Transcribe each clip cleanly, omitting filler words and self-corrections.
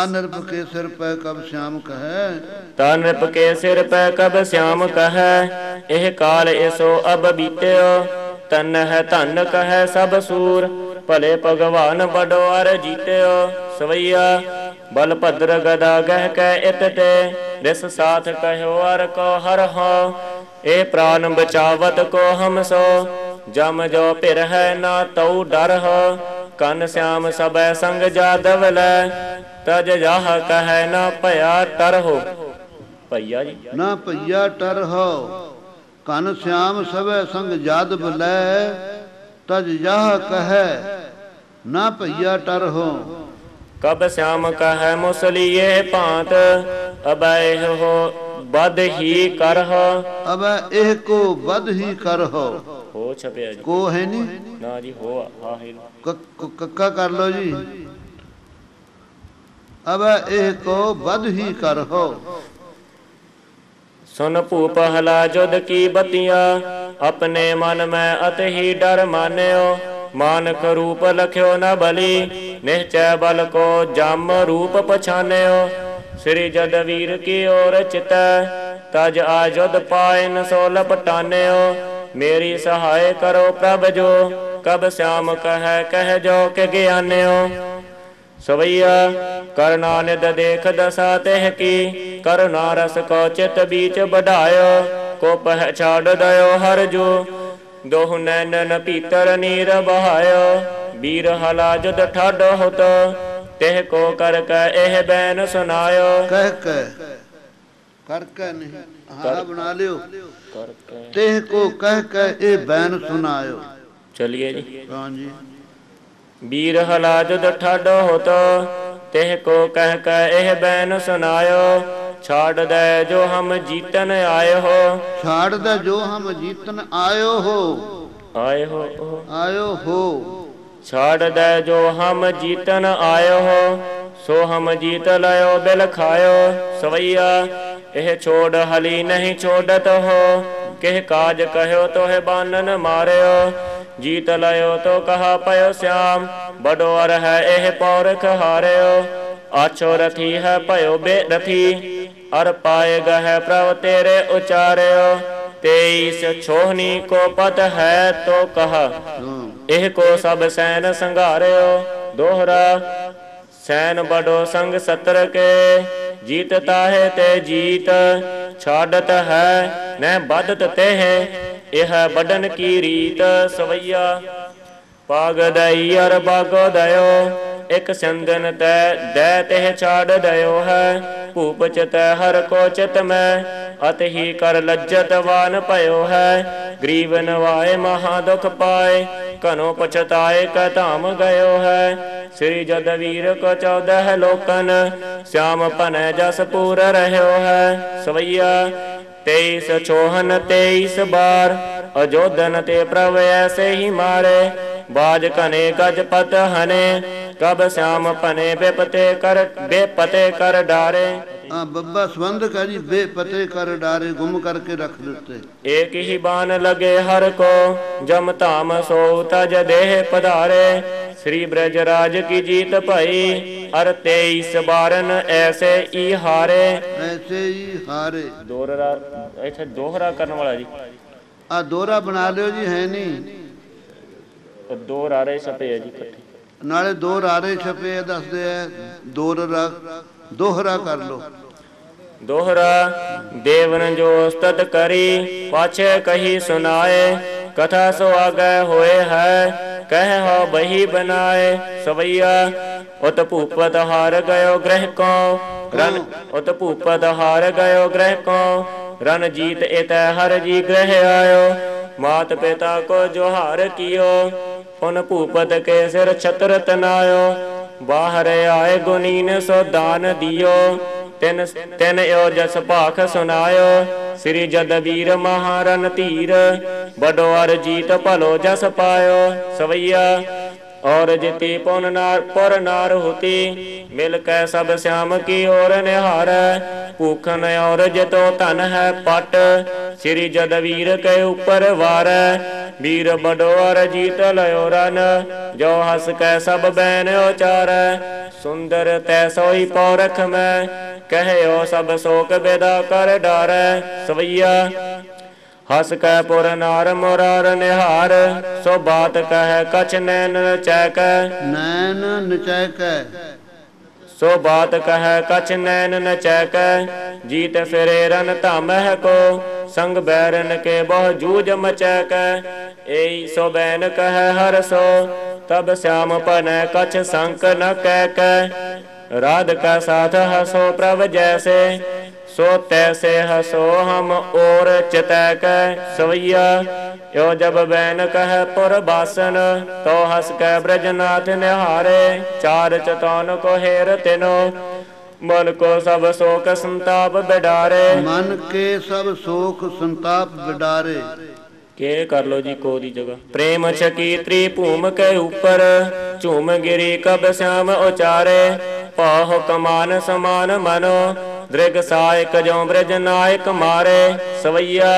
नृप के सिर पे कब श्याम कहे। ता नृप के सिर पै कब श्याम कहे। एह काल ऐसो अब बीत्यो, तन है धन कहे सब सूर। भले भगवान बड़ो अर जीत्यो, सवैया बलभद्र गदा गह कै इत ते। रिस साथ कहो अर को हर हो, ए प्राण बचावत को हम सो। जम जो पिर है ना तऊ डर हो, कन श्याम सबै संग जादव लै। तज जाह कह ना भया टर हो। भैया जी ना भैया टर हो, कन श्याम सवै संग जादव लै। तज यह कहे ना भैया टर हो। कब श्याम कह मुसलिए भांत, अबह हो बद ही कर हो। अब एह को बद ही कर हो। हो छपया जी, को है नहीं ना जी हो हा है। कक्का कर लो जी। अब एह को बद ही कर हो। सुन भूप हला जुद की बतिया, अपने मन में अत ही डर मान्यो। मानक रूप लख्यो न बली, निश्चय बल को जम रूप पछान्यो। श्री जदवीर की ओर चित, तज आजुद पायन सो लपटान्यो। मेरी सहाय करो प्रभ जो, कब श्याम कह जो के ज्ञान्यो। सवैया करनानिद देख दशा तेह की, करुणा रस को चित बीच बढ़ायो। को पह छाड़ दयो हर जो, दोह नैनन पीतर नीर बहायो। वीर हला जुद ठाडो होतो, तेह को कर एह बैन सुनायो। कह के करके नहीं हाँ बना लियो। तेह को कह के ए बैन सुनायो। चलिए जी। हाँ जी। वीर हला जुद ठाडो होतो, तेह को कह एह बैन सुनायो। छाड़ दे जो हम जीतन आए हो। छाड़ दे जो हम जीतन आयो हो। आए हो आयो हो। छाड़ दे जो हम जीतन आयो हो। सो हम जीत लयो बिल खायो। सवैया एह छोड़ हली नहीं छोड़त हो, किह काज कहो तो है बानन मार्यो। जीत लयो तो कहा पयो श्याम, बड़ो अर है एह पौरख हार्यो। आछो रथी है पयो बेरथी, अर पाए गह प्रभ तेरे उचार्यो। 23 छोहनी को पत है तो कहा, एह को सब सैन संघार्यो। दोहरा सैन बड़ो संग सत्र के, जीतता है ते जीत। छाड़त है न बदत ते है, यह बडन की रीत। सवैया पाग दई अर बागो दयो, एक संदन तै दै तेह छाड़ दयो है। भूप चित हर को चित में, अत ही कर लज्जत वान पयो है। गरीब नवाए महा दुख पाए, कनो पछताए क धाम गयो है। श्री जदवीर को 14 लोकन, श्याम पन जस पूर रह्यो है। सवैया 23 छोहन 23 बार, अजोधन ते प्रभ ऐसे ही मारे। बाज कने गजपत हने, कब श्याम पने बेपते कर डारे। हाँ बब्बा संबंध का जी बेपते कर डारे, गुम करके रख देते। एक ही बाण लगे हर को, जम धाम सो तज देह पधारे। श्री ब्रजराज की जीत भई, अर 23 बारन ऐसे ही हारे। ऐसे ही हारे। दोहरा ऐसे दोहरा करने वाला जी। आ दोहरा बना लियो जी है नहीं। दो रारे छपे है जी इकट्ठे। नाले 2 रारे छपे दसदे है। दोहरा कर लो। दोहरा देवन जो स्तत करी, पाछे कही सुनाए। कथा सो आगे होए है, कह हो बही बनाए। सवैया उत भूपत हार गयो ग्रह को, रन उत भूपत हार गयो ग्रह को। रन जीत इत हर जी ग्रह आयो, मात पिता को जोहार कियो। उन भूपत के सिर छत्र तनायो, बाहर आए गुनीन सो दान दियो। तिन यो जस भाख सुनायो, श्री जदवीर महारन धीर। बड़ो अर जीत भलो जस पायो। सवैया और जिति पुर नार होती, मिल कै सब श्याम की ओर निहार। भूखन और जितो धन है पट, श्री जदवीर के ऊपर वार। वीर बड़ो और जीत लयो रन, जो हस कै सब बैन उचार। सुंदर तैसोई पौरख में कहयो सब शोक बेदा कर डारै सवैया हस कै पुर नार मुरार निहार सो बात कह कछ नैन नचैक नैन नचैक सो बात कह कछ नैन नचैक जीत फिरे रन धामह को संग बैरन के बहु जूझ मचैक एई सो बैन कह हर सो तब श्याम पन कछ संक न कैक राध का साथ हसो प्रभ जैसे सो तैसे हसो हम और चितैक सवैया यो जब बैन कह पुर बासन तो हस कै ब्रजनाथ निहारे चार चतौन को हेर तिनो मन को सब शोक संताप बिडारे मन के सब शोक संताप बिडारे के कर लो जी को दी जगह प्रेम छकी त्रिभूम के ऊपर झूम गिरी कब श्याम उचारे पाहो कमान समान मनो दृग सायक जो ब्रज नायक मारे सवैया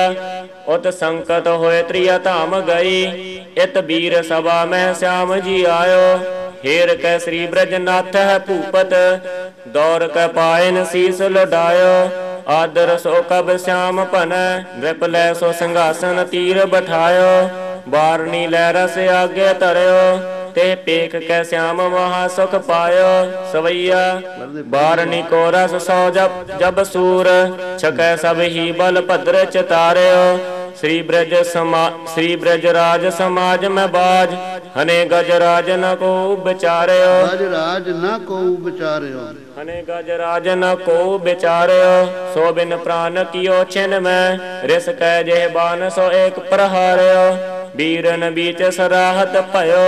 उत संकट होए त्रिया धाम गई इत वीर सभा में श्याम जी आयो हेर कै श्री ब्रजनाथ है भूपत दौड़ कै पायन शीस लुटायो आदर सो कब श्याम पन नृप लै सो सिंहासन तीर बठायो बारनी लै रस आगे तरयो ते पेख कै श्याम वहाँ सुख पायो सवैया बारनी को रस सौ जब सूर छकै सब ही बल भद्र चितार्यो श्री ब्रज राज समाज में बाज हने गजराज न को बिचार्यो गजराज न को बिचार्यो हने गजराज न को बिचार्यो सो बिन प्राण कियो छिन में रिस कै जेह बान सो एक प्रहार्यो बीरन बीच सराहत भयो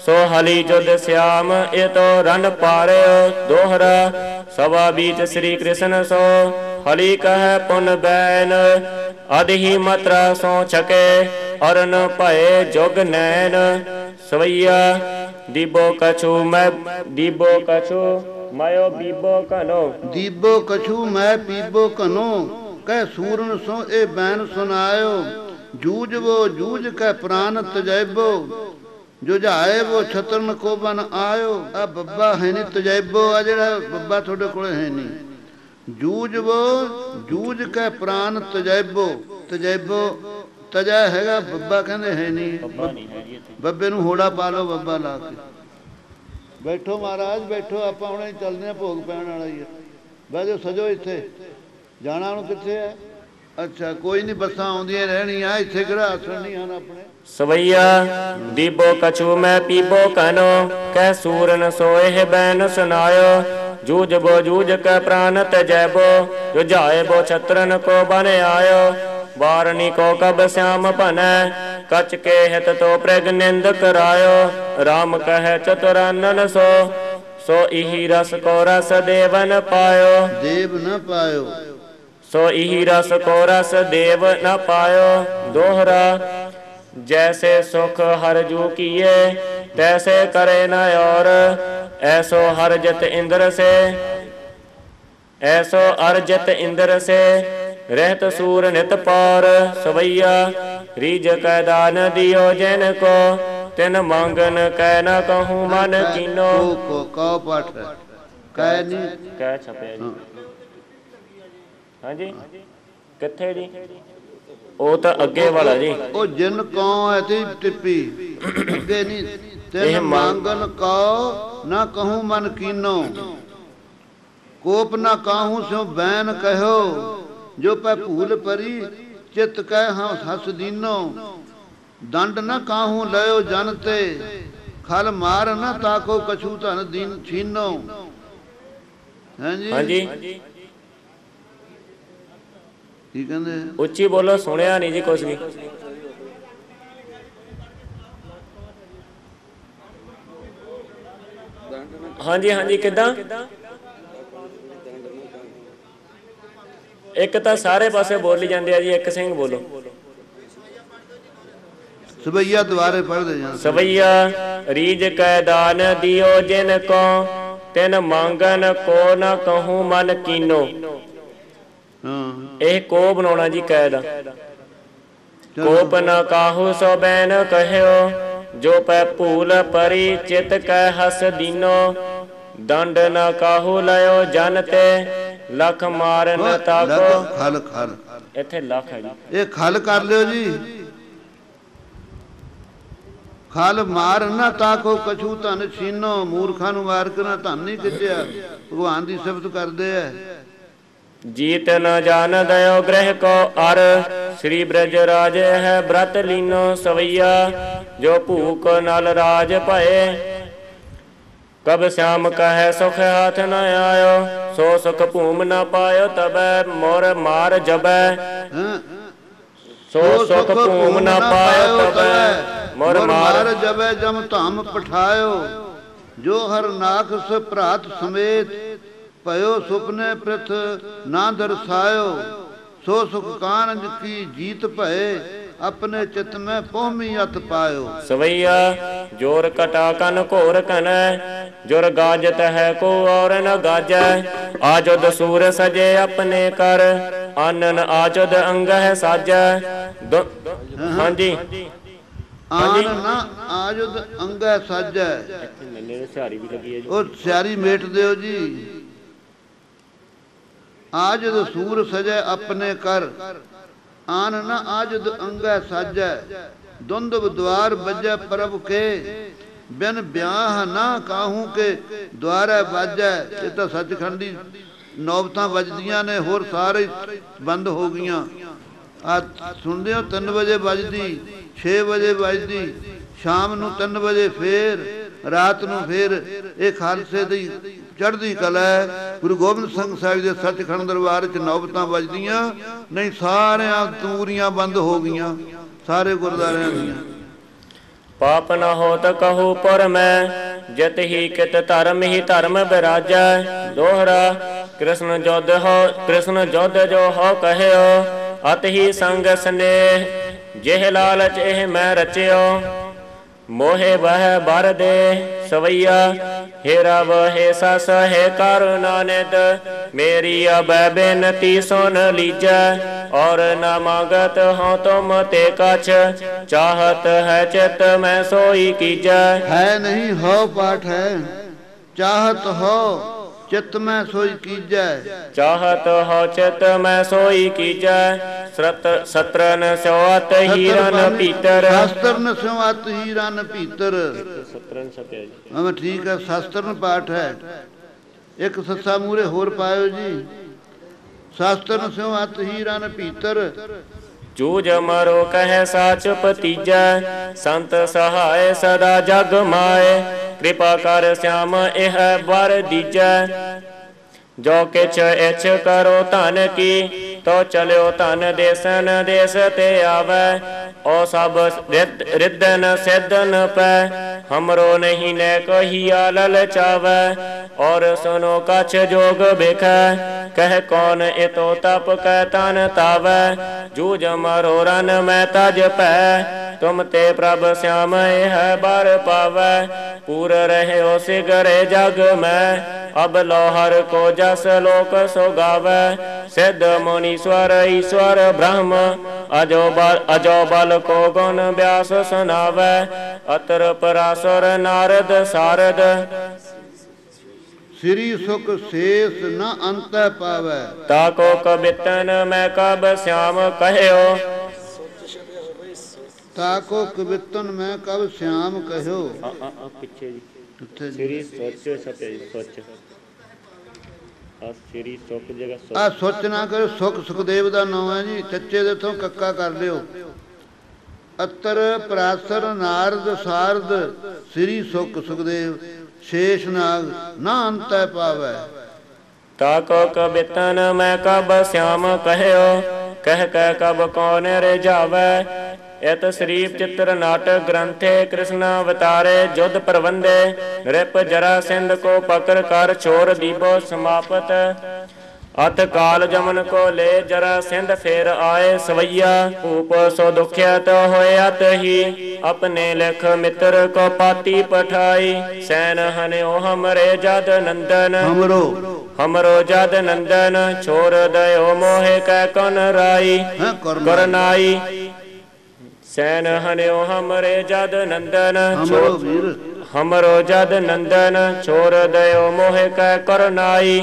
सो हली जुद श्याम ए तो रन पार्यो दोहरा सभा बीच श्री कृष्ण सो हली कह पुन बैन अधहि मात्रा सो छके अरन भय जोग नैन सवैया दीबो कछु मैं दीबो कछु मयो बीबो कनो दीबो कछु मैं पीबो कनो कह सूरन सो ए बैन सुनायो जूझबो जूझ कै प्राण तजैबो जुझाए वो छतरन को बन आयो आ बब्बा है नहीं तजैबो आ जेड़ा बब्बा थोड़े कोले है नहीं जूझबो जूझ कै प्राण तजैबो तजैबो तजा हैगा बब्बा कहंदे है नहीं बब्बे नूं होड़ा पा लो बब्बा ला के बैठो महाराज बैठो आप हुणे चलदे भोग पैण वाला ही है बैठो सजो इत्थे जाना हुण कित्थे है अच्छा कोई नहीं बसां आउंदियां रहणियां इत्थे किहड़ा आसण नहीं हन अपने सवैया दीबो कछु मैं पीबो कनो कह सूरन सोए बैन सुनायो जूझबो जूझ कै प्राण तजैबो जुझाएबो छत्रन को बन आयो वारणी को कब श्याम पन कच के हित तो प्रग निंद करायो राम कह चतुरानन सो इही रस को रस देवन पायो देव न पायो सो इही रस को रस देव न पायो दोहरा जैसे सुख हर जू किए तैसे करे न और ऐसो हरजत इंद्र से ऐसो अर्जित इंद्र से रहत सूर नित पार सवैया रीज कै दान दियो जैन को तिन मांगन कै न कहूँ मन कीनो को पाठ है कै नहीं कै छपे जी हाँ जी किथे जी ਉਹ ਤਾਂ ਅੱਗੇ ਵਾਲਾ ਜੀ ਉਹ ਜਿਨ ਕੋ ਐਤੀ ਟਿੱਪੀ ਅੱਗੇ ਨਹੀਂ ਤਿਨ ਮੰਗਨ ਕੋ ਨਾ ਕਹੂੰ ਮਨ ਕੀਨੋ ਕੋਪ ਨਾ ਕਾਹੂ ਸਿਉ ਬੈਨ ਕਹਿਓ ਜੋ ਪੈ ਭੂਲ ਪਰੀ ਚਿਤ ਕਹਿ ਹਾਂ ਹਸ ਦੀਨੋ ਦੰਡ ਨਾ ਕਾਹੂ ਲਿਓ ਜਨ ਤੇ ਖਲ ਮਾਰ ਨਾ ਤਾਕੋ ਕਛੂ ਧਨ ਦੀਨ ਛੀਨੋ ਹਾਂਜੀ ਹਾਂਜੀ ਕੀ ਕਹਿੰਦੇ ਉੱਚੀ ਬੋਲੋ ਸੁਣਿਆ ਨਹੀਂ ਜੀ ਕੁਛ ਵੀ ਹਾਂਜੀ ਹਾਂਜੀ ਕਿੱਦਾਂ ਇੱਕ ਤਾਂ ਸਾਰੇ ਪਾਸੇ ਬੋਲੀ ਜਾਂਦੇ ਆ ਜੀ ਇੱਕ ਸਿੰਘ ਬੋਲੋ ਸਵਈਆ ਦੁਆਰੇ ਪੜ੍ਹਦੇ ਜਾਂ ਸਵਈਆ ਰੀਜ ਕੈ ਦਾਨ ਦਿਓ ਜਿਨ ਕੋ ਤਿਨ ਮੰਗਨ ਕੋ ਨਾ ਕਹੂੰ ਮਨ ਕੀਨੋ ਇਹ ਕੋ ਬਣਾਉਣਾ ਜੀ ਕੈ ਦਾ ਕੋਪ ਨ ਕਾਹੂ ਸੋ ਬੈਨ ਕਹਿਓ ਜੋ ਪੈ ਭੂਲ ਪਰੀ ਚਿਤ ਕੈ ਹਸ ਦੀਨੋ दंड न काहू लयो जन ते लख मार न ताको। खल खल इत्थे लख है जी, ये खल कर लियो जी। खल मार ना ताको कछू धन छीनो, मूर्खां नूं मार के ना धन नहीं खिच्चिया। भगवान की सिफत करते है। जीत न जान दयो ग्रह को अर, श्री ब्रज राज है व्रत लीनो सवैया। जो भूख नल राज भये, कब श्याम कहे सुख हाथ न आयो। सो सुख भूम न पायो तबै मोर मार जबै। सो सुख भूम न पायो तबै मोर मार जबै जम धाम पठायो। जो हर नाखस भ्रात समेत, पयो सुपने प्रथ ना दर्शायो। सो सुख कानज की जीत भये, अपने चित में पौमी अत पायो। सवैया जोर कटा कन घोर कन, जोर गाजत है को और न गाजै। आजुद सूर सजे अपने कर, आनन आजुद अंग है साजै। हाँ जी, आन ना आजुद अंग है साजै। सियारी भी लगी है जी, और सियारी मेट दियो जी। आजद सूर सजै अपने कर, आन न आजद अंगै साजै। दुंदब द्वार बजै प्रभ के, बिन ब्याह ना काहू के द्वारै बाजै। ये तो सचखंडी नौबतां वजदियां ने, होर सारे बंद हो गईयां। आ सुनदे हो 3 वजे बजदी, 6 वजे बजदी, शाम नूं 3 वजे फेर, रात नूं फेर। ये खालसे दी चढ़दी कला है। गुरु गोबिंद सिंह साहिब दे सचखंड दरबार च नौबतां वजदियां नहीं, सारियां तूरियां बंद हो गईयां, सारे गुरुद्वारियां दीयां। पाप न होत कहू पुर मैं, जित ही कित धर्म ही धर्म बिराजै। दोहरा कृष्ण जोध हो, कृष्ण जोध जो हो कहियो। अत ही संग स्नेह, जेह लालच एह मैं रचियो। मोहे वह बर दे सवैया, हेरा वहे सस है करुणा निध। मेरी अब बेनती सुन लीजै, और न मांगत हो तुम ते कछ। चाहत है चित मैं सोई कीजै। है नहीं हो पाठ है, चाहत हो चित में सोई कीजै। चाहत हो चित में सोई कीजै। सत्रन स्योत हीरन पीतर। शास्त्रन स्योत हीरन पीतर। हाँ ठीक है, शास्त्रन पाठ है। एक सस्सा मूरे होर पायो जी। शास्त्रन स्योत हीरन पीतर। जूझ मरो कह साच पतीजै। संत सहाय सदा जग माए, कृपा कर श्याम एह वर दीजै। जो किछ इछ करो धन की, तो चलो धन देसन देश ते आवे। ओ सब रिदन सिद्धन पै, हमरो नहीं ने कहिया ललचावे। और सुनो कछ जोग बिखै, कह कौन इतो तप कै तन तावै। जूझ मरो रन मैं तज पै, तुम ते प्रभ श्याम यह बर पावै। पूर रहे हो सिगरे जग में, अब लोहर को जस लोक सोगावै। सिद्ध मुनीश्वर ईश्वर ब्रह्म, अजो बल को गुण व्यास सुनावै। अतर पराशर नारद सारद, श्री सुख शेष न अंत पावै। ताको कबितन मैं कब श्याम कहो। ताको कबितन मैं कब श्याम कहो। पीछे श्री सोच सत्य सोच। आ सोच ना करो, सुख सुखदेव का नाम है जी। चच्चे दे तो कक्का कर लियो। अतर पराशर नारद सारद, श्री सुख सुखदेव शेष नाग ना अंत पावै। ताको कबितन मैं कब श्याम कहो, कह कह कब कौन रे जावै। इत श्री चित्र नाटक ग्रंथे कृष्ण अवतारे जुद प्रबंधे। नृप जरा सिंध को पकड़ कर छोर दीबो समापत। अत काल जमन को ले जरा सिंध फेर आए सवैया। भूप सो दुखियत होयत ही, अपने लेख मित्र को पाती पठाई। सैन हन्यो हमरे जद नंदन, हमरो जद नंदन। छोर दयो मोहे कै कन राई, करनाई। सैन हन्यो हमरे जद नंदन। हमरो जद नंदन छोर दयो मोह कै करुनाई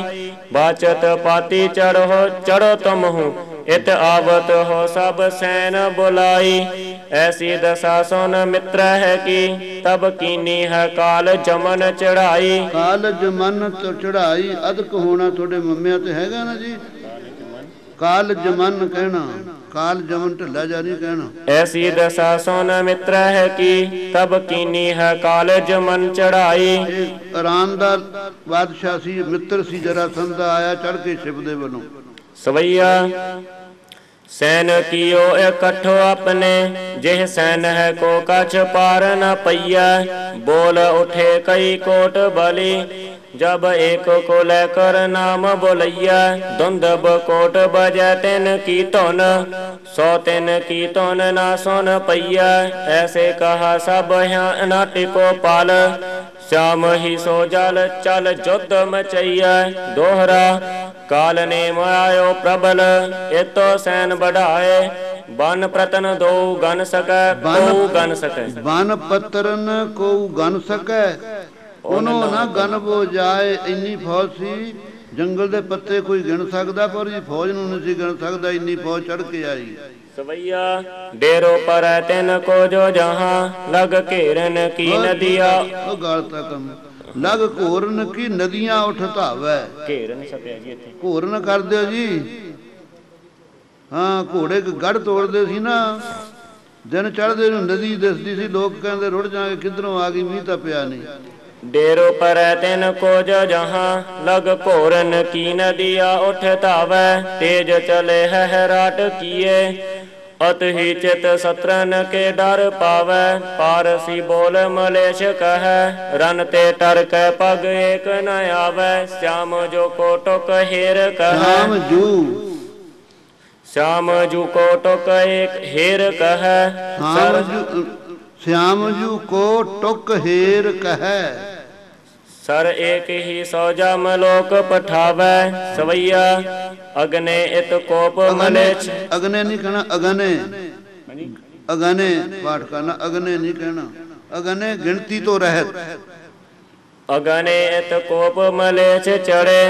बाचत पाती चढ़ो तुम हूँ इत आवत हो सब सैन बुलाई ऐसी दशा सोन मित्र है कि तब कीनी है काल जमन चढ़ाई काल जमन तो चढ़ाई अदक होना थोड़े मम्मिया ते हैगा ना जी काल जमन कहना काल जमन ढिला जा नहीं कहना ऐसी दशा सोन मित्र है कि तब कीनी है काल जमन चढ़ाई आराम दा बादशाह सी मित्र सी जरासंध आया चढ़ के शिव दे वलों सवैया सैन कियो इकट्ठो अपने जिह सैन है को कछ पार न पैया बोल उठे कई कोट बलि जब एक को लेकर नाम बोलैया धुंधब कोट बजे तिन की तोन 100 तिन की तोन ना सुन पैया ऐसे कहा सब यहाँ नाटिको पाल श्याम ही सो जल चल युद्ध मचैया दोहरा काल ने आयो प्रबल एतो सैन बढ़ाए बन प्रतन दो गन सकै गन सकै बन पत्रन को गन सकै ਉਹਨੂੰ ਨਾ ਗਨ ਬੋ ਜਾਏ ਇੰਨੀ ਫੌਜ ਸੀ ਜੰਗਲ ਦੇ ਪੱਤੇ ਕੋਈ ਗਿਣ ਸਕਦਾ ਪਰ ਇਹ ਫੌਜ ਨੂੰ ਨਹੀਂ ਸੀ ਗਿਣ ਸਕਦਾ ਇੰਨੀ ਫੌਜ ਚੜ ਕੇ ਆਈ सवैया डेरो पर तिन को जो जहां लग घेरन की नदिया गाल तक लग घोरन की नदियां उठ धावे घेरन छपिया जी इत्थे घोरन कर दियो जी हाँ घोड़े गढ़ तोड़ते सी ना दिन चढ़ते नदी दिसदी सी लोग कहते रुड़ जाएंगे किधरों आ गई मीह तां पिया नहीं डेरो पर तिन को जो जहां लग घोरन की नदिया उठ धावे तेज चले हराट किए अत ही चित सत्रन के डर पावे पारसी बोल मलेश कह रन ते टर के पग एक न आवे श्याम जो को टुक हेर कह श्याम जू को टुक एक हेर कह श्याम जू को टुक हेर कह सर एक ही सौजा मलोक पठावे सवैया अग्ने इत कोप मलेच अग्ने नहीं कहना अगने अगने पाठ करना अग्ने नहीं कहना अगने गिनती तो रहत अगने इत कोप मलेच चढ़े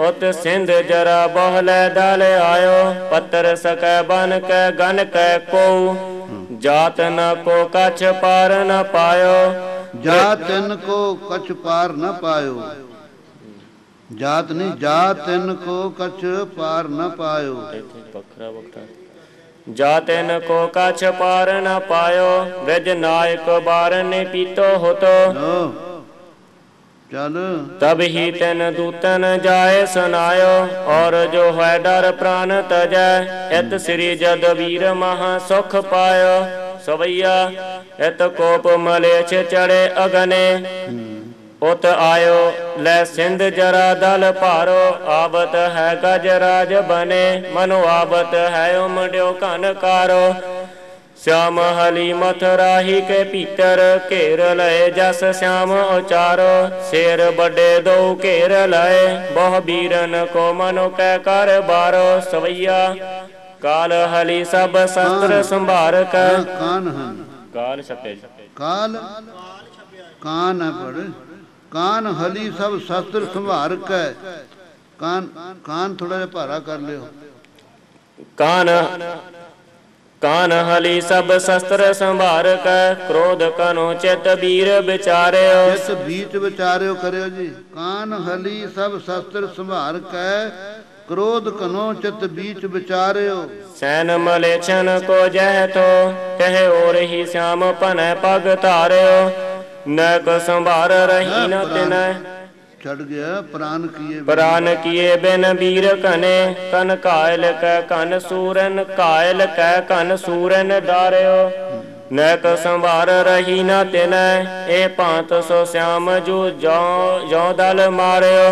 उत सिंध जरा बहले दल आयो पत्थर सकै बन के गन के को जात न को कछ पार न पायो जात इनको कछ पार न पायो जात नहीं जात इनको कछ पार न पायो जात इनको कछ पार न पायो ब्रज नायक बार ने पीतो होतो चल तब ही तेन दूतन जाए सुनायो और जो है डर प्राण तजै इत श्री जद वीर महा सुख पायो सवैया इत कोप मलेच चढ़े अगने उत आयो ले सिंध जरा दल पारो आवत है गजराज बने मनो आवत है उमड्यो कन कारो श्याम हली मथुराही के पीतर घेर लय जस श्याम उचारो शेर बड़े दो घेर लय बहु बीरन को मनो कै कर बारो सवैया काल हली सब शस्त्र संभार कर काल छपे काल कान है पढ़ कान हली सब शस्त्र संभार के कान थोड़ा जा भारा कर लियो कान हली सब शस्त्र संभार के क्रोध कनो चित वीर विचार्यो चित बीच विचार्यो करियो जी कान हली सब शस्त्र संभार के क्रोध कनो चित बीच विचार्यो सैन मलेच्छन को जह तो तह और ही श्याम पन पग तार्यो नक संभार रही न तिन चढ़ गया प्राण किए बिन वीर कने कन कायल कै कन सूरन डार्यो नैक संभार रही न तिन ए 500 श्याम जू जो दल मार्यो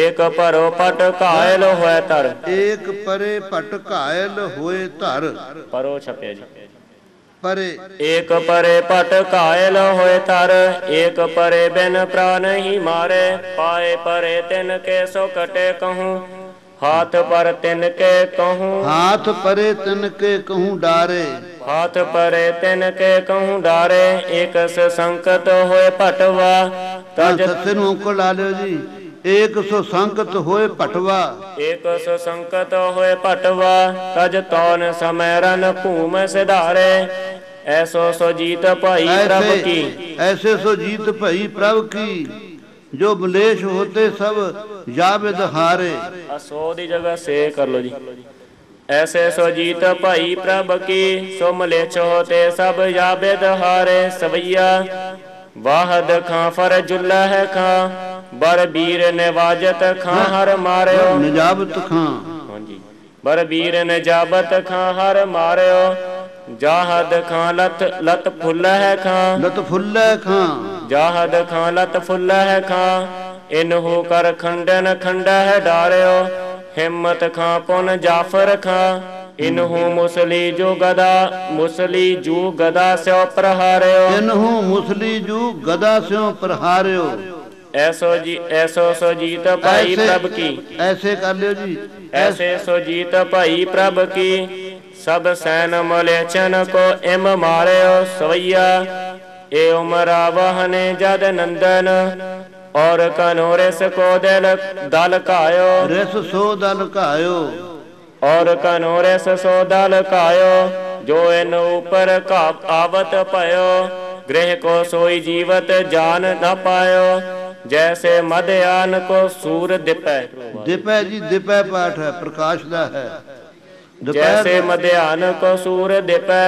एक परो पट कायल होए तर एक परे पट कायल होए तर परो छपे जी परे एक परे पट कायल होए तर एक परे बिन प्राण ही मारे पाए परे तिन के सो कटे कहूँ हाथ पर तिनके कहूँ, हाथ परे तिनके कहूँ डारे, हाथ परे तिनके कहूँ डारे। एक संकट होए पटवा तज, सत्य ਨੂੰ ਔਂਕੜ ਲਾ ਲਿਓ ਜੀ। ਏਕ ਸੋ ਸੰਕਟ ਹੋਏ ਭਟਵਾ, एक संकट होए पटवा तज तौन समय रन भूम सिधारे। ऐसो सो जीत पाई प्रभ की, ऐसे सो जीत भई प्रभ की, जो मलेश होते सब जावेद हारे। असो दी जगह से कर लो जी। ऐसे सो जीत भाई प्रभ की, सो मलेच्छ होते सब जावेद हारे। सवैया वाहद खां फर जुल्लह खां, बर बीर निवाजत खां हर मार्यो। निजाबत खां, हाँ जी, बर बीर निजाबत खां हर मार्यो। जाहद खां लत लत फुल्लह खां, लत फुल्लह खां, जाहद खां लत फुल्लह खां। इनहु कर खंडन खंडह डार्यो। हिम्मत खां पुन जाफर खां, इनहु मुसली जो गदा, मुसली जू गदा स्यो प्रहार्यो। इनहु मुसली जू गदा स्यों प्रहार्यो। ऐसो जी ऐसो सो जीत भाई प्रभ की, ऐसे कर लियो जी। ऐसे सो जीत भाई प्रभ की, सब सैन मलेच्छन को इम मार्यो। सवैया ए उमरा वहने जद नंदन, और कनोरेस को दल कायो। रिस सो दल कायो, और कनोरेस सो दल कायो। जो इन ऊपर का आवत पयो, गृह को सोई जीवत जान न पायो। जैसे मध्यान को सूर दिपै, दिपै जी दिपै पाठ है, प्रकाश दा है। जैसे मध्यान को सूर दिपै,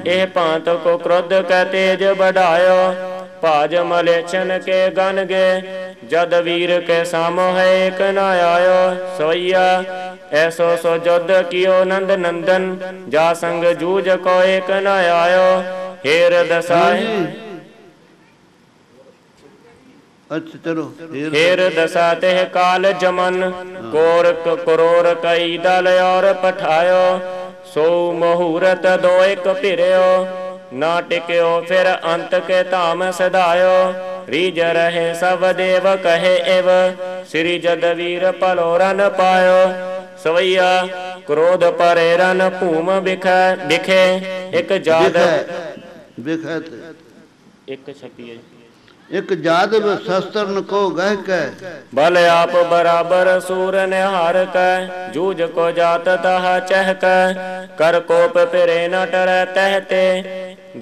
एह भांत को क्रोध कै तेज बढ़ायो। भाज मलेच्छन के गन गे, जद वीर के सामो है एक न आयो। सोइया ऐसो सो जुद्ध कियो नंद नंदन, जा संग जूझ को एक न आयो। हेर दसाए, अच्छा चलो। हेर दशा तेह काल जमन, कोर करोर कई दल और पठायो। सो मुहूर्त दो एक फिरयो, ना टिक्यो फिर अंत के धाम सदायो। रीज रहे सब देव कहे एव, श्री जदवीर पलो रन पायो। सवैया क्रोध परे रन भूम बिखे बिखे। एक जादव बिखत, एक छपिए, एक जादव शस्त्रन को गह के, बल आप बराबर सूर निहार कै। जूझ को जात तह चह कै, कर कोप फिरे न टरै तहते।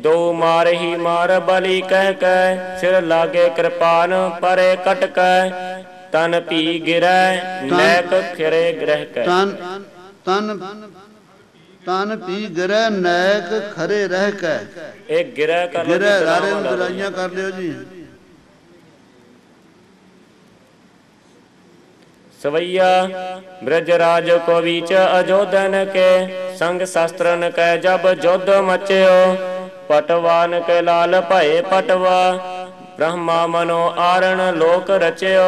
दो मार ही मार बलि कह कै, सिर लागे कृपान परे कट कै। तन पी गिरै नैक खिरे ग्रह कै, तन तन पी गिरै नैक खरे रह के। एक गिरह कर लो, गिरह सारे दलाइयां कर लियो जी। सवैया ब्रजराज को बीच अजोधन के, संग शस्त्रन कै जब जोध मच्यो। पटवान के लाल भये पटवा, ब्रह्मा मनो आरण लोक रच्यो।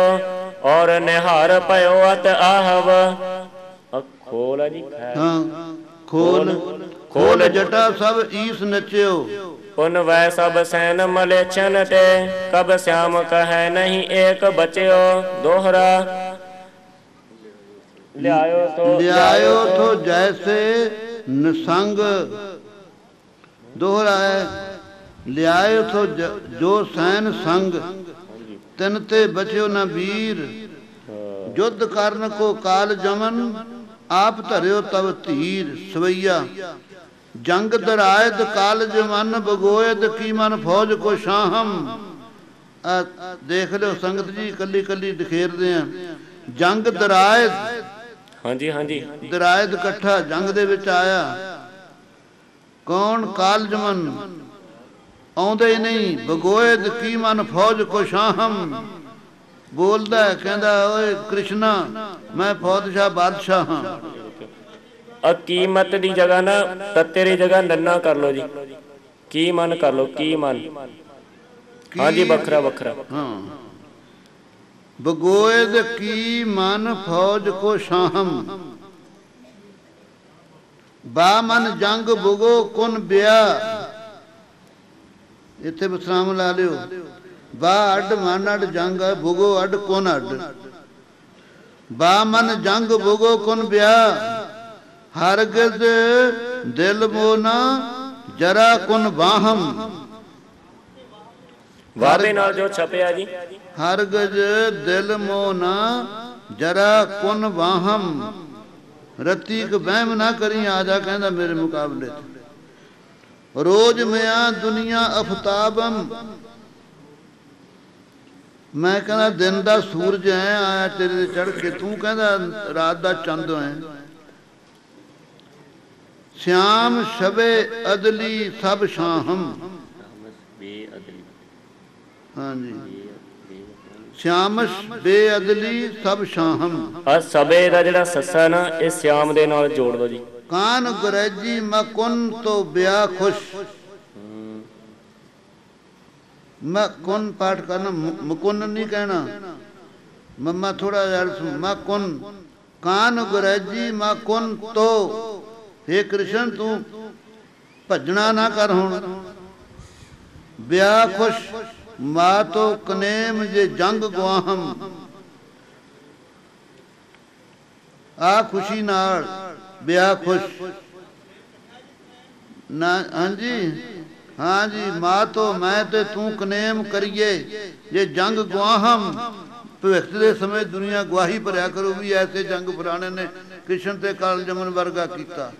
और निहार पयो अत आहव, खोल जी। हाँ खोल खोल जटा सब ईस नच्यो। उन वै सब सैन मलेच्छन ते, कब श्याम कहे नहीं एक बच्यो। दोहरा लियायो तो जैसे निसंग, दोहरा है लियायो तो जो सैन संग। तिन ते बच्यो न वीर, युद्ध करन को काल जमन। आप धरियो तब धीर। सवैया जंग दरायत काल जमन, बगोयद की मन फौज को शाहम। देख लो संगत जी, कली कली दिखेरदे हैं। जंग दरायत, हाँ जी हाँ जी, दरायत इकट्ठा जंग दे विच आया। कौन? काल जमन आउंदे ही नहीं। बगोयद की मन फौज को शाहम। बोलदा है कहंदा, ओए कृष्णा मैं फौजशाह बादशाह हाँ। कीमत दी जगह ना तत्ते दी जगह नन्ना कर लो जी। की मन कर लो, की मन। हाँ जी बखरा बखरा। हाँ बगोयद की मन फौज को शाहम। बा मन जंग बुगो कुन बिया। इत्थे विश्राम ला लियो। बा अड मन अड जंग है, बुगो अड कुन अड। बामन जंग भुगो कुन ब्याह, हरगिज दिल मोना जरा कुन वाहम। वावे नाल जो छपिया जी, हरगिज दिल मोना जरा कुन वाहम। रतीक वहम ना करी, आजा कहना मेरे मुकाबले। रोज मिया दुनिया अफताबम, मैं कहना दिन दा सूरज है आया तेरे ते चढ़ के, तू कहना रात दा चंद है। श्याम शबे अदली सब शाहम। हाँ जी, श्यामश बेअदली सब शाहम। आ सबे दा जेड़ा सस्सा ना इस श्याम दे नाल जोड़ दो जी। कान गुरैजी मकुन तो ब्याह खुश। मकुन पाठ करना, मुकुन नहीं कहना, मम्मा थोड़ा यार सुन। मकुन कान गुरैजी मकुन तो, हे कृष्ण तू भजना ना कर हुण। ब्याह खुश मा तो कनेम जे जंग गुआहम। आ खुशी नाल ब्याह खुश ना। हाँ जी, हाँ जी, माँ तो मैं ते तू कनेम करिए जे जंग गुआहम। भविष्य के समय दुनिया गवाही भरिया करूगी, ऐसे जंग पुराने ने कृष्ण ते काल जमन वर्गा कीता।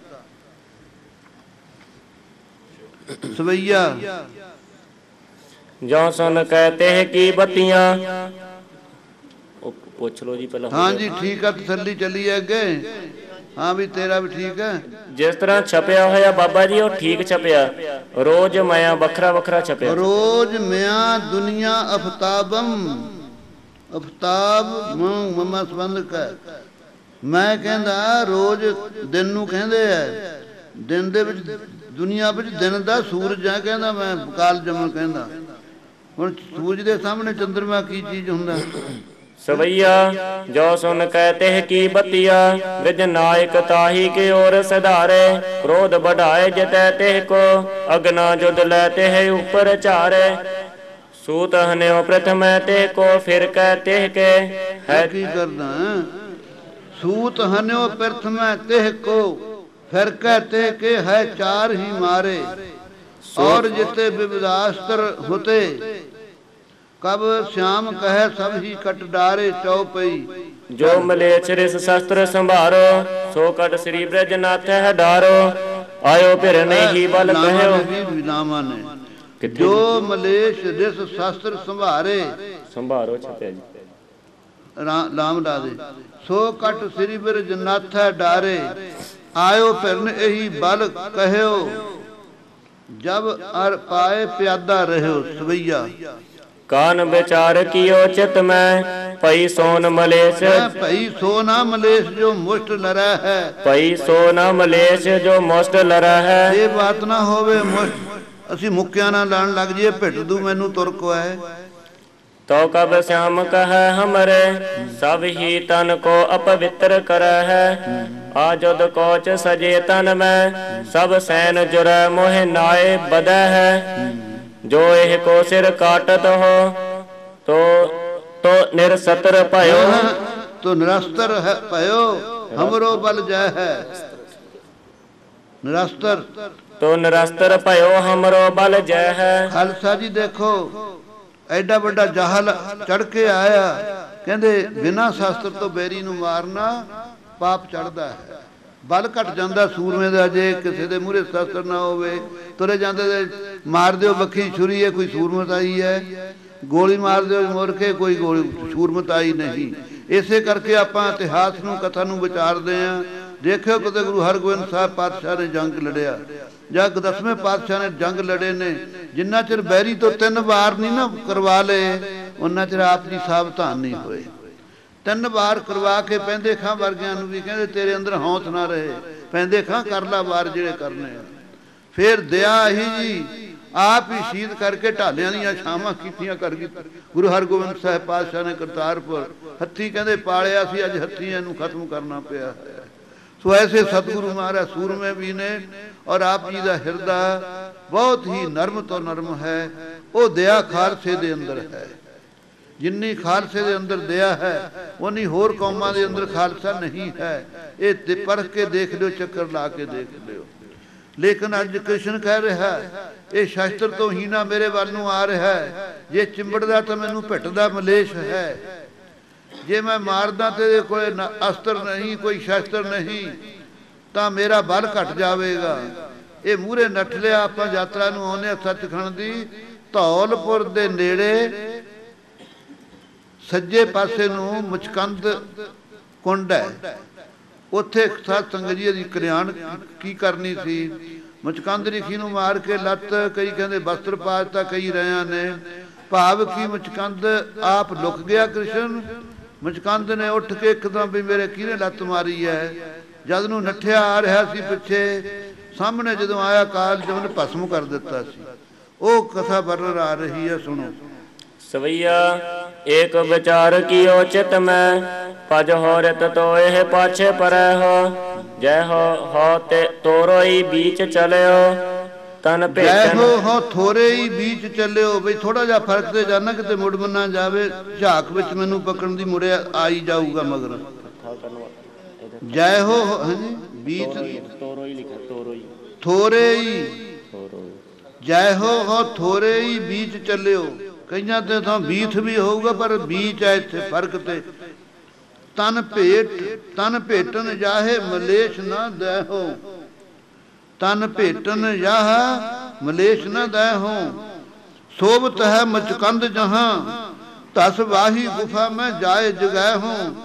सवैया जो सुन कहते हैं कि बत्तियां, पूछ लो जी पहला। हाँ जी ठीक है, तसल्ली चली है अगे। हाँ भी तेरा भी ठीक है। जिस तरह छपया होया बाबा जी वो ठीक छपया, रोज माया वखरा वखरा छपया। रोज मिया दुनिया अफताबम। अफताब ममा संबंध का मैं कहंदा रोज दिन नूं कहंदे है, दिन दे विच दुनिया विच दिन दा सूरज है कहंदा, मैं काल जमन कहंदा। हुण सूरज दे सामने चंद्रमा की चीज हुंदा। सवैया जो सुन कहते हैं कि बतिया, विज नायक ताही के ओर सधारे। क्रोध बढ़ाए जतै तेह को, अगना जुद लेते है ऊपर चारे। सूत हन्यो प्रथम ते को, फिर कहते के है की करदा। सूत हन्यो प्रथम तेह को, फिर कहते के है चार ही मारे। और जिते विविधास्त्र होते, कब श्याम कहे सब ही कट डारे चौपई। जो मलेच्छ रिस शस्त्र संभारो, सो कट श्री ब्रज नाथ है डारो। आयो फिर नहीं बल कहो। जो मलेच्छ रिस शस्त्र संभारे, संभारो छपे जी लाम डाले। सो कट श्री ब्रज नाथ है डारे। आयो फिर यही बल कहो, जब अर पाए प्यादा रहो। सवैया कान विचार कियो चित में, पई सोन मलेश। पई सोना मलेश जो मुष्ट लड़ा है। पई सोना मलेश जो मुष्ट लड़ा है। ये बात ना होवे मुष्ट असी मुक्या ना लान लग जाइए, भिट दू मैनू तुर को है। तो कब श्याम कह हमरे, सब ही तन को अपवित्र कर है। आजुद कोच सजे तन में, सब सैन जुर मोह नाए बद है। जो एह को सिर काटत हो, तो निरस्तर भयो। तो निरस्तर है भयो, हमरो बल जय है। निरस्तर तो निरस्तर भयो, हमरो बल जय है। खालसा जी देखो एडा बड़ा जहल चढ़ के आया, कहते बिना शास्त्र तो बैरी नूं मारना पाप चढ़दा है। बल घट जाता सूरमे का, जे किसी के मूहरे शस्त्र ना होवे, तुरे जाते मार दो बखी छुरी है, कोई सूरमताई है। गोली मार दो मुरखे, कोई गोली सूरमताई नहीं। इसे करके आपां इतिहास नूं कथा नूं विचारदे हां। देखियो कदे गुरु हरगोबिंद साहब पातशाह ने जंग लड़िया, ਜਾਂ 10ਵੇਂ ਪਾਤਸ਼ਾਹ ਨੇ ਜੰਗ ਲੜੇ ਨੇ, ਜਿੰਨਾ ਚਿਰ ਬੈਰੀ ਤੋਂ 3 ਵਾਰ ਨਹੀਂ ਨਾ ਕਰਵਾ ਲਏ, ਉਹਨਾਂ ਚਿਰ ਆਪ ਜੀ ਸਾਵਧਾਨ ਨਹੀਂ ਹੋਏ। 3 ਵਾਰ ਕਰਵਾ ਕੇ ਪੈਂਦੇ ਖਾਂ ਵਰਗਿਆਂ ਨੂੰ ਵੀ ਕਹਿੰਦੇ ਤੇਰੇ ਅੰਦਰ ਹੌਂਸ ਨਾ ਰਹੇ, ਪੈਂਦੇ ਖਾਂ ਕਰ ਲਾ ਵਾਰ ਜਿਹੜੇ ਕਰਨੇ ਆ। ਫਿਰ ਦਇਆ ਹੀ ਜੀ ਆਪ ਹੀ ਸ਼ਹੀਦ ਕਰਕੇ ਢਾਲਿਆਂ ਦੀਆਂ ਛਾਵਾਂ ਕੀਤੀਆਂ ਕਰ ਗਈ ਗੁਰੂ ਹਰਗੋਬਿੰਦ ਸਾਹਿਬ ਪਾਤਸ਼ਾਹ ਨੇ ਕਰਤਾਰਪੁਰ। ਹੱਥੀ ਕਹਿੰਦੇ ਪਾਲਿਆ ਸੀ, ਅੱਜ ਹੱਥੀ ਇਹਨੂੰ ਖਤਮ ਕਰਨਾ ਪਿਆ ਹੈ। सो ऐसे सतगुरु महाराज सूरमे भी ने, और आप जी का हृदय बहुत ही नरम तो नरम है, वो दया खालसे दे अंदर है। ਜਿੰਨੀ ਖਾਲਸੇ ਦੇ ਅੰਦਰ ਦਇਆ ਹੈ ਉਨੀ ਹੋਰ ਕੌਮਾਂ ਦੇ ਅੰਦਰ ਖਾਲਸਾ ਨਹੀਂ ਹੈ। ਇਹ ਤੇ ਪਰਖ ਕੇ ਦੇਖ ਲਿਓ, ਚੱਕਰ ਲਾ ਕੇ ਦੇਖ ਲਿਓ। ਲੇਕਿਨ ਅੱਜ ਕ੍ਰਿਸ਼ਨ ਕਹਿ ਰਿਹਾ ਇਹ ਸ਼ਸਤਰ ਤੋਂ ਹੀ ਨਾ ਮੇਰੇ ਵੱਲ ਨੂੰ ਆ ਰਿਹਾ ਹੈ। ਜੇ ਚਿੰਬੜਦਾ ਤਾਂ ਮੈਨੂੰ ਪਿੱਟਦਾ ਮਲੇਸ਼ ਹੈ। ਜੇ ਮੈਂ ਮਾਰਦਾ ਤੇ ਕੋਈ ਅਸਤਰ ਨਹੀਂ, ਕੋਈ ਸ਼ਸਤਰ ਨਹੀਂ, ਤਾਂ ਮੇਰਾ ਬਲ ਘਟ ਜਾਵੇਗਾ। ਇਹ ਮੂਹਰੇ ਨੱਠ ਲਿਆ। ਆਪਾਂ ਯਾਤਰਾ ਨੂੰ ਆਉਂਦੇ ਹਾਂ ਸੱਚਖੰਡ ਦੀ। ਧੌਲਪੁਰ ਦੇ ਨੇੜੇ ਸੱਜੇ ਪਾਸੇ ਨੂੰ ਮੁਚਕੰਦ ਕੁੰਡ ਹੈ। ਉੱਥੇ ਸਾਧ ਸੰਗਤ ਜੀ ਦੀ ਕਲਿਆਣ ਕੀ ਕਰਨੀ ਸੀ। ਮੁਚਕੰਦ ਰਿਖੀ ਨੂੰ ਮਾਰ ਕੇ ਲੱਤ, ਕਈ ਕਹਿੰਦੇ ਵਸਤਰ ਪਾ ਦਿੱਤਾ, ਕਈ ਰਿਆਂ ਨੇ। ਭਾਵ ਕੀ ਮੁਚਕੰਦ ਆਪ ਲੁਕ ਗਿਆ ਕ੍ਰਿਸ਼ਨ। ਮੁਚਕੰਦ ਨੇ ਉੱਠ ਕੇ ਇੱਕਦਮ ਵੀ ਮੇਰੇ ਕਿਹਨੇ ਲੱਤ ਮਾਰੀ ਹੈ। ਜਦ ਨੂੰ ਨੱਠਿਆ ਆ ਰਿਹਾ ਸੀ ਪਿੱਛੇ, ਸਾਹਮਣੇ ਜਦੋਂ ਆਇਆ ਕਾਲ ਜਮ ਨੇ ਭਸਮ ਕਰ ਦਿੱਤਾ ਸੀ। ਉਹ ਕਥਾ ਵਰਣਨ ਆ ਰਹੀ ਹੈ, ਸੁਣੋ। ਸਵਈਆ ਏਕ ਵਿਚਾਰ ਕੀਓ ਚਿਤ ਮੈਂ, ਭਜ ਹੋ ਰਿਤ ਤੋਏ ਪਾਛੇ ਪਰੈ ਹੋ। ਜੈ ਹੋ ਤੇ ਤੋਰੋਈ बीच ਚਲਿਓ ਤਨ ਭੇਟਨ। ਜੈ ਹੋ ਥੋਰੇ ਹੀ बीच ਚੱਲਿਓ। ਬਈ ਥੋੜਾ ਜਿਹਾ ਫਰਕ ਤੇ ਜਾਣਾ, ਕਿਤੇ ਮੁੜ ਨਾ ਜਾਵੇ। ਝਾਕ ਵਿੱਚ ਮੈਨੂੰ ਪਕੜਨ ਦੀ ਮੁੜਿਆ ਆਈ ਜਾਊਗਾ ਮਗਰ। ਜੈ ਹੋ ਹਾਂਜੀ बीच ਤੋਰੋਈ ਲਿਖਿਆ, ਤੋਰੋਈ ਥੋਰੇ ਹੀ। ਜੈ ਹੋ ਥੋਰੇ ਹੀ बीच ਚੱਲਿਓ। ਕਈਆਂ ਤੇ ਤਾਂ ਬੀਥ ਵੀ ਹੋਊਗਾ, ਪਰ बीच ਹੈ ਇੱਥੇ ਫਰਕ ਤੇ। ਤਨ ਭੇਟਨ ਜਾਹੇ ਮਲੇਸ਼ ਨਾ ਦਹਿਓ। ਤਨ ਭੇਟਨ ਜਾਹ ਮਲੇਸ਼ ਨਾ ਦਹਿਓ। ਸੋਭਤ ਹੈ ਮਚਕੰਦ ਜਹਾਂ, ਤਸ ਵਾਹੀ ਗੁਫਾ ਮੈਂ ਜਾਏ ਜਗੈ ਹੂੰ।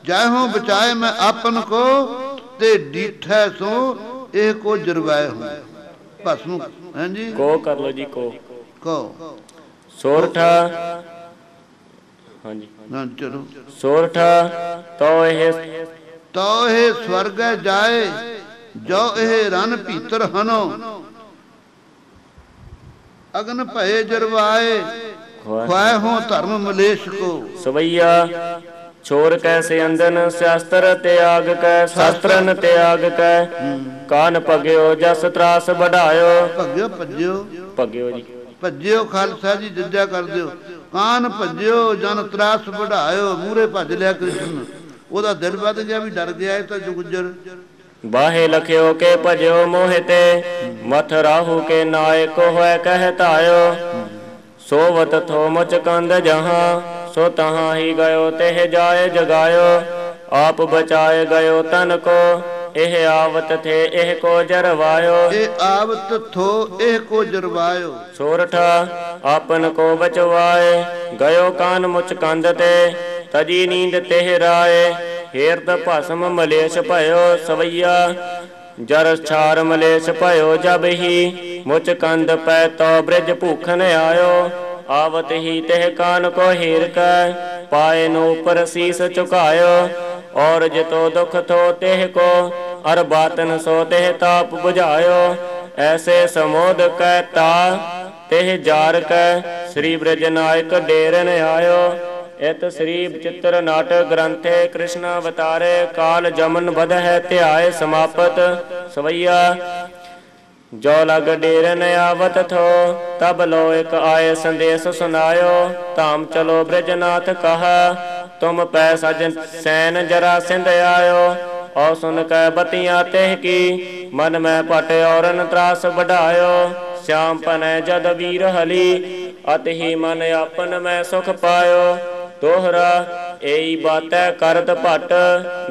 ਜੈ ਹੂੰ ਬਚਾਏ ਮੈਂ ਆਪਨ को, ਤੇ ਡੀਠੈ ਸੋ ਇਹ ਕੋ ਜਰਵਾਏ ਹੂੰ। ਭਸਮ ਹਾਂਜੀ ਕੋ ਕਰ ਲੋ ਜੀ, ਕੋ ਸੋਰਠਾ ਹਾਂਜੀ ਨਾ ਚਲੋ। ਸੋਰਠਾ ਤੋ ਇਹ ਸਵਰਗ ਜਾਏ, ਜੋ ਇਹ ਰਨ ਭੀਤਰ ਹਨੋ। ਅਗਨ ਭਏ ਜਰਵਾਏ, ਖੁਆਏ ਹੋ ਧਰਮ ਮਲੇਸ਼ ਕੋ। ਸਵਈਆ ਛੋਰ ਕੈਸੇ ਅੰਦਨ ਸ਼ਾਸਤਰ ਤਿਆਗ ਕੈ, ਸ਼ਾਸਤਰਨ ਤਿਆਗ ਕੈ। ਕਾਨ ਭਗਿਓ ਜਸ ਤਰਾਸ ਵਢਾਇਓ। ਭੱਗਿਓ ਜੀ, ਭੱਜਿਓ ਖਾਲਸਾ ਜੀ, ਜੱਜਾ ਕਰ ਦਿਓ। ਕਾਨ ਭੱਜਿਓ ਜਨ ਤਰਾਸ ਵਢਾਇਓ। ਮੂਹਰੇ ਭੱਜ ਲਿਆ ਕ੍ਰਿਸ਼ਨ। ਉਹਦਾ ਦਿਲ ਵੱਧ ਗਿਆ ਵੀ ਡਰ ਗਿਆ ਇਹ ਤਾਂ ਗੁੱਜਰ। ਬਾਹੇ ਲਖਿਓ ਕੇ ਭਜਿਓ ਮੋਹਿ ਤੇ, ਮਥ ਰਾਹੂ ਕੇ ਨਾਇਕ ਹੋਇ ਕਹਿਤਾਇਓ। ਸੋਵਤ ਥੋ ਮੁਚਕੰਦ ਜਹਾਂ, ਸੋ ਤਹਾਂ ਹੀ ਗਇਓ ਤਿਹ ਜਾਏ ਜਗਾਇਓ। ਆਪ ਬਚਾਏ ਗਇਓ ਤਨ ਕੋ, ਇਹ ਆਵਤ ਥੇ ਇਹ ਕੋ ਜਰਵਾਇਓ। ਇਹ ਆਵਤ ਥੋ ਇਹ ਕੋ ਜਰਵਾਇਓ। ਸੋਰਠਾ ਆਪਨ ਕੋ ਬਚਵਾਏ, ਗਇਓ ਕਾਨ ਮੁਚਕੰਦ ਤੇ। ਤਜੀ ਨੀਂਦ ਤਿਹ ਰਾਏ, ਹੀਰਦ ਭਸਮ ਮਲੇਸ਼ ਭਇਓ। ਸਵਈਆ ਜਰ ਛਾਰ ਮਲੇਸ਼ ਭਇਓ ਜਬ ਹੀ, ਮੁਚਕੰਦ ਪੈ ਤੋ ਬ੍ਰਿਜ ਭੂਖਨ ਆਇਓ। ਆਵਤ ਹੀ ਤਿਹ ਕਾਨ ਕੋ ਹੀਰ ਕੈ, ਪਾਏ ਨੂੰ ਉਪਰ ਸੀਸ ਝੁਕਾਇਓ। ਔਰ ਜਿਤੋ ਦੁਖ ਥੋ ਤਿਹ ਕੋ, ਅਰ ਬਾਤਨ ਸੋ ਤਿਹ ਤਾਪ ਬੁਝਾਇਓ। ਐਸੇ ਸਮੋਦ ਕੈ ਤਾ ਤਿਹ ਜਾਰ ਕੈ, ਸ੍ਰੀ ਬ੍ਰਿਜ ਨਾਇਕ ਡੇਰਨ ਆਇਓ। ਇਤ ਸ੍ਰੀ ਬਚਿੱਤਰ ਨਾਟਕ ਗ੍ਰੰਥੇ ਕ੍ਰਿਸ਼ਨ ਅਵਤਾਰੇ, ਕਾਲ ਜਮਨ ਬਧ ਹੈ ਧਿਆਏ ਸਮਾਪਤ। ਸਵਈਆ ਜੋ ਲਗ ਡੇਰਨ ਆਵਤ ਥੋ, ਤਬ ਲੋ ਇਕ ਆਏ ਸੰਦੇਸ਼ ਸੁਨਾਇਓ। ਧਾਮ ਚਲੋ ਬ੍ਰਿਜਨਾਥ ਕਹਾ, ਤੁਮ ਪੈ ਸਜ ਸੈਨ ਜਰਾ ਸਿੰਧ ਆਇਓ। ਔ ਸੁਨ ਕੈ ਬਤੀਆਂ ਤਿਹ ਕੀ, ਮਨ ਮੈਂ ਭਟ ਔਰਨ ਤਰਾਸ ਵਢਾਇਓ। श्याम पनै जद वीर हली, अत ही मन आपन मैं सुख पायो। दोहरा एई बातै करत भट,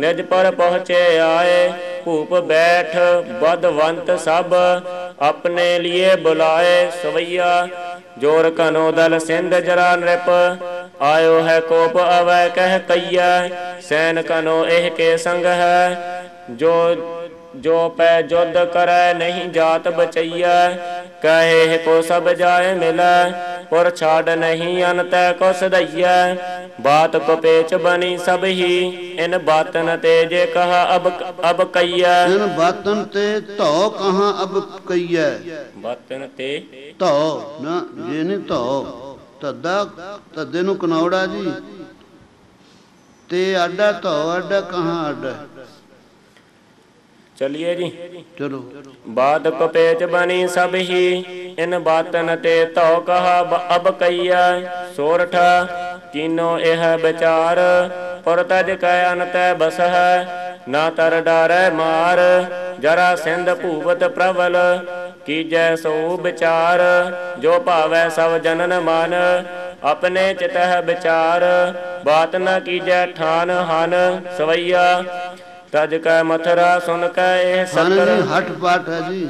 निज पर पहुँचे आए। भूप बैठ बदवंत सब, अपने लिए बुलाए। सवैया जोर कनो दल सिंध जरा नृप, आयो है कोप अवै कह कैया। सैन कनो एह के संग है, जो पै जुद करै नहीं जात बचैया। कहे को सब जाए मिलै, पुर छाड़ नहीं अनतै को सदैया। बात को पेच बनी सब ही, इन बातन ते जे कहा अब कैया। इन बातन ते धौ कहा अब कैया। बातन ते धौ ना जे ने धौ तदा तदे नु कनौड़ा जी, ते आडा धौ आडा कहा आडा। चलिए जी चलो। बात कपेच बनी सब ही, इन बातन ते तो कहा अब कैया। सोरठा ਕੀਨੋ ਇਹ ਵਿਚਾਰ ਪੁਰ ਤਜ ਕੈ ਅਨਤੈ ਬਸਹਿ ਨਾ ਤਰ ਡਾਰੈ ਮਾਰ ਜਰਾ ਸਿੰਧ ਭੂਪਤ ਪ੍ਰਬਲ ਕੀਜੈ ਸੋ ਵਿਚਾਰ ਜੋ ਭਾਵੈ ਸਭ ਜਨਨ ਮਨ ਆਪਣੇ ਚਿਤਹਿ ਵਿਚਾਰ ਬਾਤ ਨ ਕੀਜੈ ਠਾਨ ਹਨ ਸਵਈਆ ਤਜ ਕੈ ਮਥਰਾ ਸੁਨ ਕੈ ਇਹ ਸਤਰ ਹਠ ਪਾਠ ਹੈ ਜੀ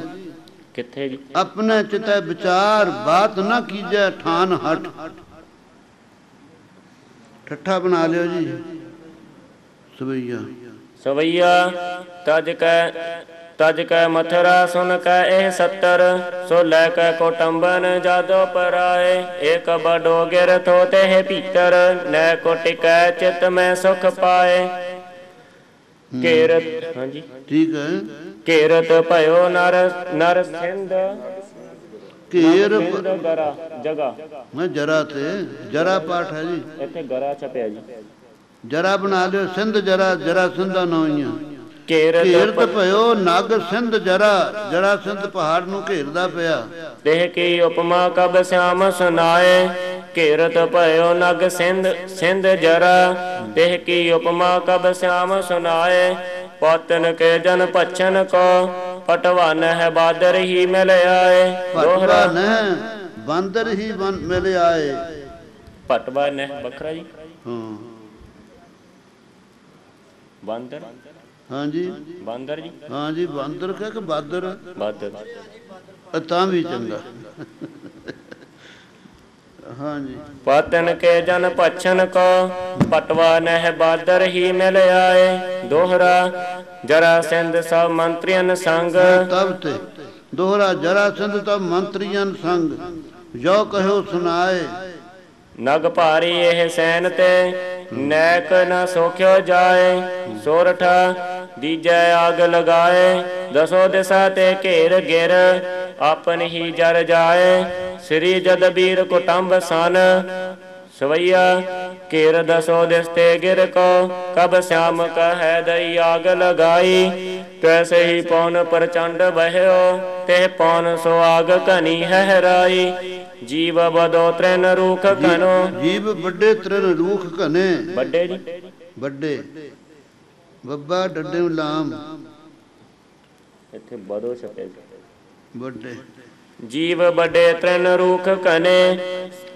ਕਿੱਥੇ ਜੀ ਆਪਣੇ ਚਿਤੈ ਵਿਚਾਰ ਬਾਤ ਨ ਕੀਜੈ ਠਾਨ ਹਠ ਠੱਠਾ ਬਣਾ ਲਿਓ ਜੀ ਸਵਈਆ ਸਵਈਆ ਤਜ ਕੈ ਮਥਰਾ ਸੁਨ ਕੈ ਇਹ ਸਤਰ ਸੋ ਲੈ ਕੈ ਕੋਟੰਬਨ ਜਾਦੋ ਪਰਾਏ ਏਕ ਬਡੋ ਗਿਰ ਥੋ ਤੇ ਭੀਤਰ ਨੈ ਕੋ ਟਿਕੈ ਚਿਤ ਮੈਂ ਸੁਖ ਪਾਏ ਘੇਰਤ ਹਾਂਜੀ ਠੀਕ ਹੈ ਘੇਰਤ ਭਇਓ ਨਰ ਸਿੰਧ ਘੇਰ ਗਰਾ ਜਗਾ ਮੈਂ ਜਰਾ ਤੇ ਜਰਾ ਪਾਠ ਹੈ ਜੀ ਇੱਥੇ ਗਰਾ ਛਪਿਆ ਜੀ ਜਰਾ ਬਣਾ ਲਿਓ ਸਿੰਧ ਜਰਾ ਜਰਾ ਸਿੰਧਾ ਨੌਈਆਂ ਘੇਰਤ ਭਇਓ ਨਗ ਸਿੰਧ ਜਰਾ ਸਿੰਧ ਪਹਾੜ ਨੂੰ ਘੇਰਦਾ ਪਿਆ ਦੇਹ ਕੀ ਉਪਮਾ ਕਬ ਸਿਆਮ ਸੁਨਾਏ ਘੇਰਤ ਭਇਓ ਨਗ ਸਿੰਧ ਜਰਾ ਦੇਹ ਕੀ ਉਪਮਾ ਕਬ ਸਿਆਮ ਸੁਨਾਏ ਪਤਨ ਕੇ ਜਨ ਪਛਨ ਕੋ ਪਟਵਾਨ ਹੈ ਬਾਦਰ ਹੀ ਮਿਲ ਆਏ ਦੋਹਰਾ ਨਹਿ ਬਾਂਦਰ ਹੀ ਮਿਲ ਆਏ ਪਟਵਾ ਨਹਿ ਵੱਖਰਾ ਜੀ ਹਾਂ ਬਾਂਦਰ ਹਾਂਜੀ ਬਾਂਦਰ ਜੀ ਹਾਂਜੀ ਬਾਂਦਰ ਕਹਿ ਕੇ ਬਾਦਰ ਬਾਦਰ ਤਾਂ ਵੀ ਚੰਗਾ ਹਾਂਜੀ ਪਤਨ ਕੇ ਜਨ ਪਛਨ ਕੋ ਪਟਵਾ ਨਹਿ ਬਾਦਰ ਹੀ ਮਿਲ ਆਏ ਦੋਹਰਾ ਜਰਾ ਸਿੰਧ ਸਭ ਮੰਤਰੀਆਂ ਸੰਗ ਤਬ ਤੇ ਦੋਹਰਾ ਜਰਾ ਸਿੰਧ ਤਬ ਮੰਤਰੀਆਂ ਸੰਗ ਜੋ ਕਹਿਓ ਸੁਨਾਏ ਨਗ ਭਾਰੀ ਇਹ ਸੈਨ ਤੇ ਨੈਕ ਨ ਸੋਖਿਓ ਜਾਏ ਸੋਰਠਾ ਦੀਜੈ ਆਗ ਲਗਾਏ ਦਸੋ ਦਿਸ਼ਾ ਤੇ ਘੇਰ ਗਿਰ ਆਪਨ ਹੀ ਜਰ ਜਾਏ ਸ੍ਰੀ ਜਦਬੀਰ ਕੁਟੰਬ ਸਨ ਸਵਈਆ ਘੇਰ ਦਸੋ ਦਿਸ ਤੇ ਗਿਰ ਕੋ ਕਬ ਸਿਆਮ ਕਹੈ ਦਈ ਆਗ ਲਗਾਈ ਤੈਸੇ ਹੀ ਪੌਨ ਪ੍ਰਚੰਡ ਬਹਿਓ ਤੇ ਪੌਨ ਸੋ ਆਗ ਘਨੀ ਹਰਾਈ ਜੀਵ ਬਦੋ ਤ੍ਰਿਨ ਰੂਖ ਘਨੋ ਜੀਵ ਵੱਡੇ ਤ੍ਰਿਨ ਰੂਖ ਘਨੇ ਵੱਡੇ ਜੀ ਵੱਡੇ ਬੱਬਾ ਡੱਡੇ ਲਾਮ ਇੱਥੇ ਬਦੋ ਛਪੇ ਵੱਡੇ ਜੀਵ ਵੱਡੇ ਤ੍ਰਿਨ ਰੂਖ ਘਨੇ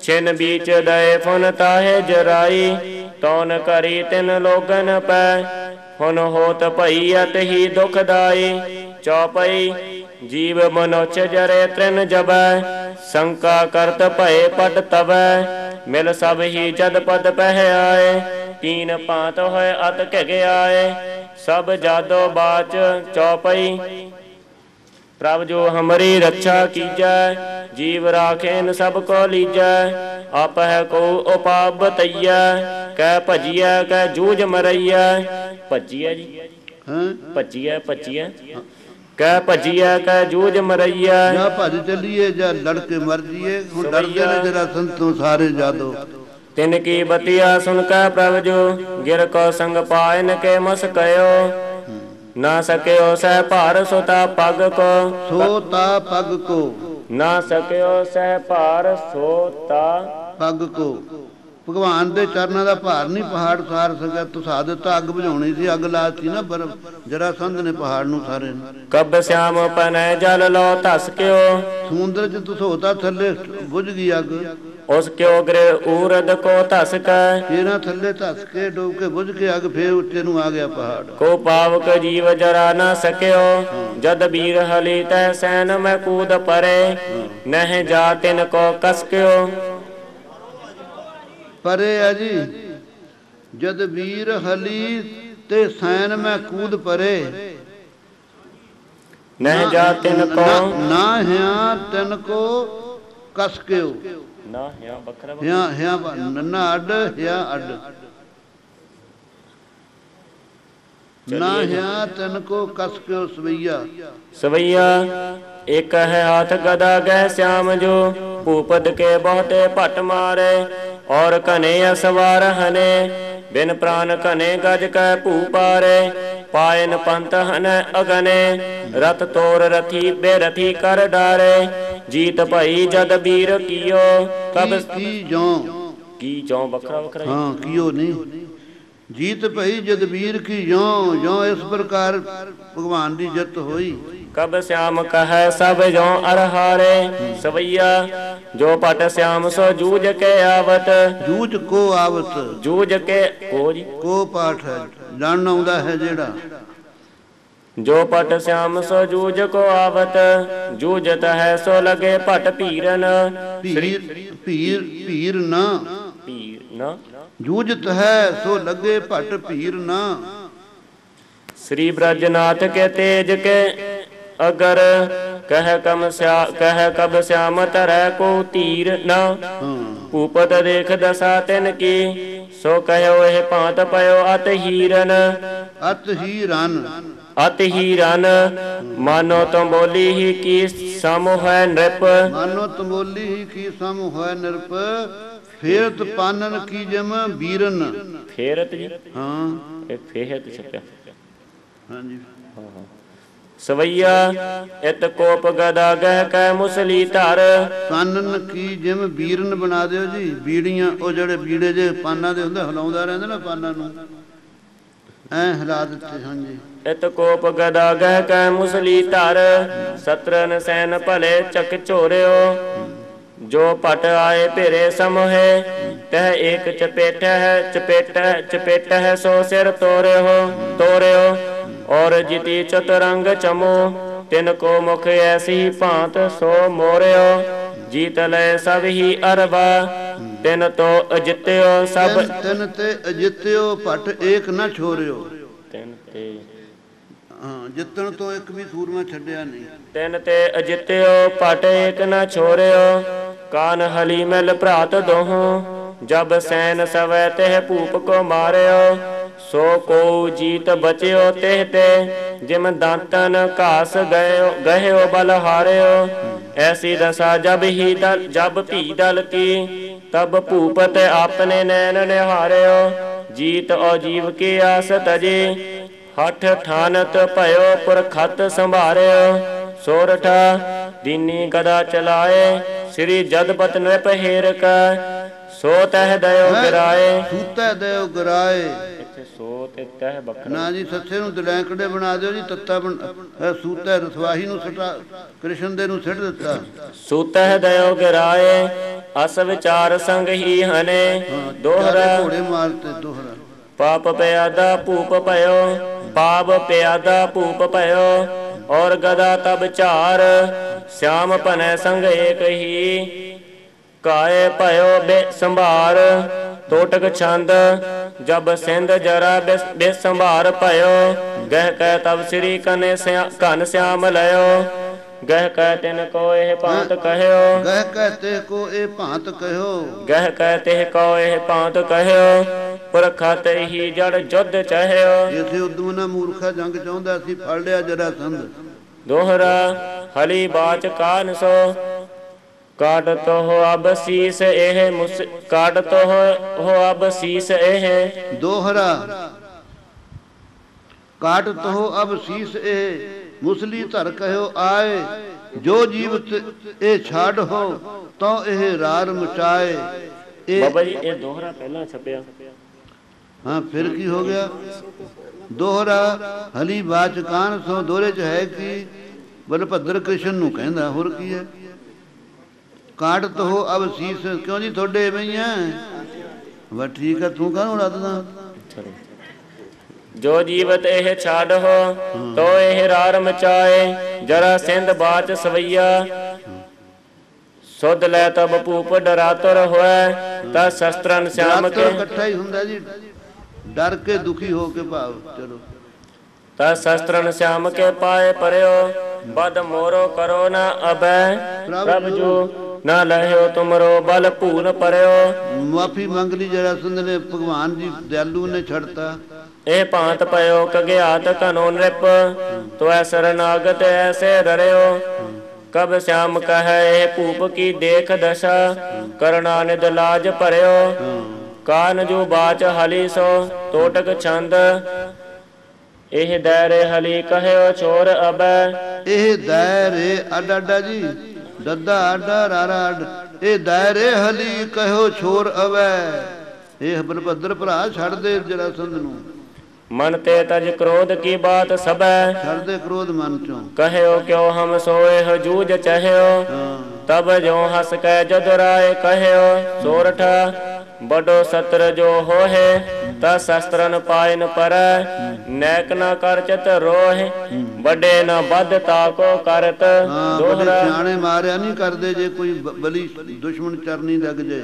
ਛਿਨ ਬੀਚ ਦਏ ਫੁਨ ਤਾਹੇ ਜਰਾਈ ਤੌਨ ਕਰੀ ਤਿਨ ਲੋਗਨ ਪੈ ਹੁਣ ਹੋਤ ਭਈ ਅਤ ਹੀ ਦੁਖਦਾਈ ਚੌਪਈ ਜੀਵ ਮਨੁੱਚ ਜਰੇ ਤ੍ਰਿਨ ਜਬੈ ਸ਼ੰਕਾ ਕਰਤ ਭਏ ਪਟ ਤਵੈ ਮਿਲ ਸਭ ਹੀ ਜਦ ਪਦ ਪਹਿ ਆਏ ਤੀਨ ਪਾਤ ਹੋਏ ਅਤ ਘਿ ਆਏ ਸਭ ਜਾਦੋ ਬਾਚ ਚੌਪਈ ਪ੍ਰਭ ਜੋ ਹਮਰੀ ਰੱਛਾ ਕੀਜੈ ਜੀਵ ਰਾਖੇਨ ਸਭ ਕੋ ਲੀਜੈ ਆਪ ਹੈ ਕੋ ਉਪਾਪ ਬਤਈਐ ਕਹਿ ਭਜੀਐ ਕਹਿ ਜੂਝ ਮਰਈਐ ਭਜੀਐ ਜੀ ਭਜੀਐ ਕਹਿ ਭਜੀਐ ਕਹਿ ਜੂਝ ਮਰਈਐ ਜਾਂ ਭਜ ਚੱਲੀਏ ਜਾਂ ਲੜ ਕੇ ਮਰ ਜੀਏ ਹੁਣ ਡਰਦੇ ਨੇ ਜਰਾ ਸੰਤੋਂ ਸਾਰੇ ਜਾਦੋ ਤਿਨ ਕੀ ਬਤੀਆ ਸੁਨ ਕੈ ਪ੍ਰਭ ਜੋ ਗਿਰ ਕੋ ਸੰਗ ਪਾਇਨ ਕੇ ਮਸ ਕਯੋ ਨਾ ਸਕਿਓ ਸਹਿ ਭਾਰ ਸੋਤਾ ਪਗ ਕੋ ਨਾ ਸਕਿਓ ਸਹਿ ਭਾਰ ਸੋਤਾ ਪਗ ਕੋ ਭਗਵਾਨ ਦੇ ਚਰਨਾਂ ਦਾ ਭਾਰ ਨਹੀਂ ਪਹਾੜ ਸਾਰ ਸਕਿਆ ਤੁਸਾ ਦਿੱਤਾ ਅੱਗ ਬੁਝਾਉਣੀ ਸੀ ਅੱਗ ਲਾਤੀ ਨਾ ਬਰਫ ਜਰਾ ਸੰਧ ਨੇ ਪਹਾੜ ਨੂੰ ਸਾਰੇ ਨੂੰ ਕਬ ਸਿਆਮ ਪਨੈ ਜਲ ਲੋ ਧਸ ਕਿਓ ਸਮੁੰਦਰ ਚ ਤੁਸੋਤਾ ਥੱਲੇ ਬੁਝ ਗਈ ਅੱਗ ਉਸ ਕਿਉ ਗ੍ਰੇ ਊਰਦ ਕੋ ਧਸ ਕੈ ਤੇਰਾ ਥੱਲੇ ਧਸ ਕੇ ਡੋਬ ਕੇ ਬੁਝ ਕੇ ਅੱਗ ਫੇਰ ਉੱਤੇ ਨੂੰ ਆ ਗਿਆ ਪਹਾੜ ਕੋ ਪਾਵਕ ਜੀਵ ਜਰਾ ਨਾ ਸਕਿਓ ਜਦ ਬੀਰ ਹਲੀ ਤੈ ਸੈਨ ਮੈਂ ਕੂਦ ਪਰੇ ਨਹਿ ਜਾ ਤਿਨ ਕੋ ਕਸ ਕਿਓ ਪਰੇ ਆ ਜੀ ਜਦ ਵੀਰ ਹਲੀ ਤੇ ਸੈਨ ਮੈਂ ਕੂਦ ਪਰੇ ਨਹਿ ਜਾ ਤਿਨ ਕੋ ਨਾ ਹਿਆ ਤਿਨ ਕੋ ਕਸ ਕਿਓ ਨਾ ਹਿਆ ਵੱਖਰਾ ਹਿਆ ਨੰਨਾ ਅੱਡ ਹਿਆ ਅੱਡ ਨਾ ਹਿਆ ਤਿਨ ਕੋ ਕਸ ਕਿਓ ਸਵਈਆ ਇੱਕ ਹੈ ਹਾਥ ਗਦਾ ਗਹਿ ਸਿਆਮ ਜੋ ਭੂਪਦ ਕੇ ਬਹੁਤੇ ਭਟ ਮਾਰੇ ਔਰ ਘਨੇ ਅਸਵਾਰ ਹਨੇ ਬਿਨ ਪ੍ਰਾਨ ਘਨੇ ਗਜ ਕੈ ਭੂਪਾਰੇ ਪਾਇਨ ਪੰਤ ਹਨੈ ਅਗਨੇ ਰਤ ਤੋਰ ਰਥੀ ਬੇਰਥੀ ਕਰ ਡਾਰੇ ਜੀਤ ਭਈ ਜਦ ਬੀਰ ਕੀਓ ਕਬ ਕੀ ਜੋਂ ਵੱਖਰਾ ਵੱਖਰਾ? ਹਾਂ ਕੀਓ ਨਹੀਂ। ਜੀਤ ਭਈ ਜਦਬੀਰ ਕੀ ਜੋਂ ਜੋਂ ਇਸ ਪ੍ਰਕਾਰ ਭਗਵਾਨ ਦੀ ਜਿੱਤ ਹੋਈ। ਕਬ ਸਿਆਮ ਕਹੈ ਸਭ ਜੋਂ ਅਰਹਾਰੇ ਸਵਈਆ ਜੋ ਪਟ ਸਿਆਮ ਸੋ ਜੂਝ ਕੇ ਆਵਤ। ਜੂਝ ਕੋ ਆਵਤ, ਜੂਝ ਕੇ ਕੋ ਜੀ ਕੋ ਪਾਠ ਹੈ ਜਾਣਨਾ ਆਉਂਦਾ ਹੈ ਜਿਹੜਾ। ਜੋ ਪਟ ਸਿਆਮ ਸੋ ਜੂਝ ਕੋ ਆਵਤ ਜੂਝਤ ਹੈ ਸੋ ਲਗੇ ਭਟ ਭੀਰਨ। ਭੀਰ ਭੀਰ ਭੀਰ ਨਾ, ਭੀਰ ਨਾ ਜੂਝਤ ਹੈ ਸੋ ਲਗੇ ਭਟ ਭੀਰ ਨਾ। श्री ब्रजनाथ के तेज के अगर कह कब श्याम तरह को तीर न। भूपत देख दशा तिन की सो कहो एह भांत पयो अत हीरन। अत ही रन, अत ही रन मानो तुम बोली ही की सम है नृप। मानो तुम बोली ही की सम है नृप। फेरत पानन की जम बीरन। फेरत जी हाँ एक फेहत छप्या। ਹਾਂਜੀ ਸਵਈਆ ਇਤ ਕੋਪ ਗਦਾ ਗਹਿ ਕੈ ਮੁਸਲੀ ਧਰ। ਪਾਨਨ ਕੀ ਜਿਮ ਬੀਰਨ ਬਣਾ ਦਿਓ ਜੀ। ਬੀੜੀਆਂ ਉਹ ਜਿਹੜੇ ਬੀੜੇ ਜੇ ਪਾਨਾਂ ਦੇ ਹੁੰਦੇ ਹਿਲਾਉਂਦਾ ਰਹਿੰਦਾ ਨਾ ਪਾਨਾਂ ਨੂੰ ਐ ਹਿਲਾ ਦਿੱਤੇ। ਹਾਂਜੀ ਇਤ ਕੋਪ ਗਦਾ ਗਹਿ ਕੈ ਮੁਸਲੀ ਧਰ ਸਤਰਨ ਸੈਨ ਭਲੇ ਚੱਕ ਝੋਰਿਓ। ਜੋ ਪਟ ਆਏ ਭੇਰੇ ਸਮੋਹੇ ਤਹ ਏਕ ਚਪੇਟ ਹੈ ਸੋ ਸਿਰ ਤੋਰਿਓ। और जिति चतुरंग चमो तिनको मुख ऐसी भांत सो मोरियो। जीत लय सब ही अरबा तिन तो अजित्यो सब। तिन ते अजित्यो भट एक न छोरियो। तिन ते हाँ जितन तो एक भी सूरमा छड्या नहीं। तिन ते अजित्यो भट एक न छोरियो। कान हली मिल भ्रात दोहों जब सैन सवै तेह भूप को मारियो। सो को जीत बचियो तेह ते जिम दांतन घास गयो बल हारियो। ऐसी दशा जब भी दल की तब भूपत अपने नैन निहारियो। जीत और जीव की आस तजे हठ ठानत भयो पुरखत संभारियो। सोरठा दीनी गदा चलाए श्री जदपत नृप हेर का सो तह दयो गिराए। सूतै दयो गिराए ਸੋ ਤੇ ਤਹ ਬੱਕਰਾ ਨਾ ਜੀ। ਸੱਸੇ ਨੂੰ ਦਲੈਂਕੜੇ ਬਣਾ ਦਿਓ ਜੀ। ਤੱਤਾ ਸੂਤੈ ਰਸਵਾਹੀ ਨੂੰ ਸਟਾ ਕ੍ਰਿਸ਼ਨ ਦੇ ਨੂੰ ਸਿੱਟ ਦਿੱਤਾ। ਸੂਤਹਿ ਦਇਓ ਗਿਰਾਏ ਅਸ ਵਿਚਾਰ ਸੰਗ ਹੀ ਹਨੇ। ਦੋਹਰਾ ਘੋੜੇ ਮਾਰਤੇ ਦੋਹਰਾ। ਪਾਪ ਪਿਆਦਾ ਭੂਪ ਭਇਓ ਪਾਪ ਪਿਆਦਾ ਭੂਪ ਭਇਓ। ਔਰ ਗਦਾ ਤਬ ਝਾਰ श्याम ਭਨੈ ਸੰਗ ਏਕ ਹੀ ਕਾਏ ਭਇਓ ਬੇ ਸੰਭਾਰ। टोटक छंद जब सिंध जरा बेसंभार भयो। गह कह तब श्री घन श्याम लयो। गह कह तिन को एह भांत कहयो। गह कहते को ए भांत कहयो। गह कहते को एह भांत कहयो। पुरखत ही जड़ जुद्ध चहयो। इसे उद्दम ना मूर्खा जंग चाਹੁੰਦਾ ਸੀ ਫੜ ਲਿਆ ਜਰਾ ਸੰਧ। दोहरा हली बाच कान सो काट तो हो अब शीस एह काट तो हो अब शीस एह। दोहरा काट तो हो अब शीस एह मुसली धर कहो आए। जो जीवत ए छाड़ हो तो एह रार मचाए। बाबा जी ये दोहरा पहला छपया। हाँ फिर की हो गया। दोहरा हली बाच कान सो दोहरे च है कि बलभद्र कृष्ण ਨੂੰ ਕਹਿੰਦਾ ਹੋਰ ਕੀ ਹੈ। ਕਾਟ ਤੋ ਅਬ ਸੀਸ ਕਿਉਂ ਜੀ ਤੁਹਾਡੇ ਐਵੇਂ ਹੀ ਆ। ਵਾ ਠੀਕ ਆ ਤੂੰ ਕਾਹਨੂੰ ਉਡਾਦਦਾ। ਜੋ ਜੀਵਤ ਇਹ ਛੱਡ ਹੋ ਤੋ ਇਹ ਰਾਰ ਮਚਾਏ। ਜਰਾ ਸਿੰਧ ਬਾਚ ਸਵਈਆ ਸੁਧ ਲੈ ਤਬ ਭੂਪ ਡਰਾਤਰ ਹੋਏ। ਤਾ ਸ਼ਸਤਰਨ ਸ਼ਾਮ ਕੇ ਇਕੱਠਾ ਹੀ ਹੁੰਦਾ ਜੀ। ਡਰ ਕੇ ਦੁਖੀ ਹੋ ਕੇ ਭਾਵ ਚਲੋ। ਤਾ ਸ਼ਸਤਰਨ ਸ਼ਾਮ ਕੇ ਪਾਏ ਪਰਿਓ ਬਦ ਮੋਰੋ ਕਰੋ ਨਾ ਅਬੈ। ਪ੍ਰਭ ਜੋ ना लहो तुमरो बल पून परयो। माफी मंग ली जरासंध ने भगवान जी दयालु ने छड़ता। ए भांत पयो कग्यात कनो नृप तो शरणागत ऐसे डरयो। कब श्याम कह भूप की देख दशा करना निद लाज परयो। कान जो बाच हली सो टोटक छंद एह दैरे हली कहयो छोर अबै। एह दैरे अड अड्डा जी दद्दा आडा रारा अड ਇਹ ਦਾਇਰੇ ਹਲੀ ਕਹਿਓ ਛੋਰ ਅਵੈ। ਇਹ ਬਲਭੱਦਰ ਭਰਾ ਛੱਡ ਦੇ ਜਰਾਸੰਧ ਨੂੰ। मन ते तज क्रोध की बात सबै, ਛੱਡ ਦੇ ਕ੍ਰੋਧ ਮਨ ਚੋਂ। कहो क्यों हम सोए हो जूझ चह्यो। तब जो हस कै जदुराय कहो सोरठ, बड़ो सत्र जो होहे त शस्त्रन पायन पर। नैक न कर चित रोह, बड़े न बद ताको करत। दोहरा ਸਿਆਣੇ ਮਾਰਿਆ ਨਹੀਂ ਕਰਦੇ ਜੇ ਕੋਈ ਬਲੀ ਦੁਸ਼ਮਣ ਚਰਨੀ ਲੱਗ ਜੇ।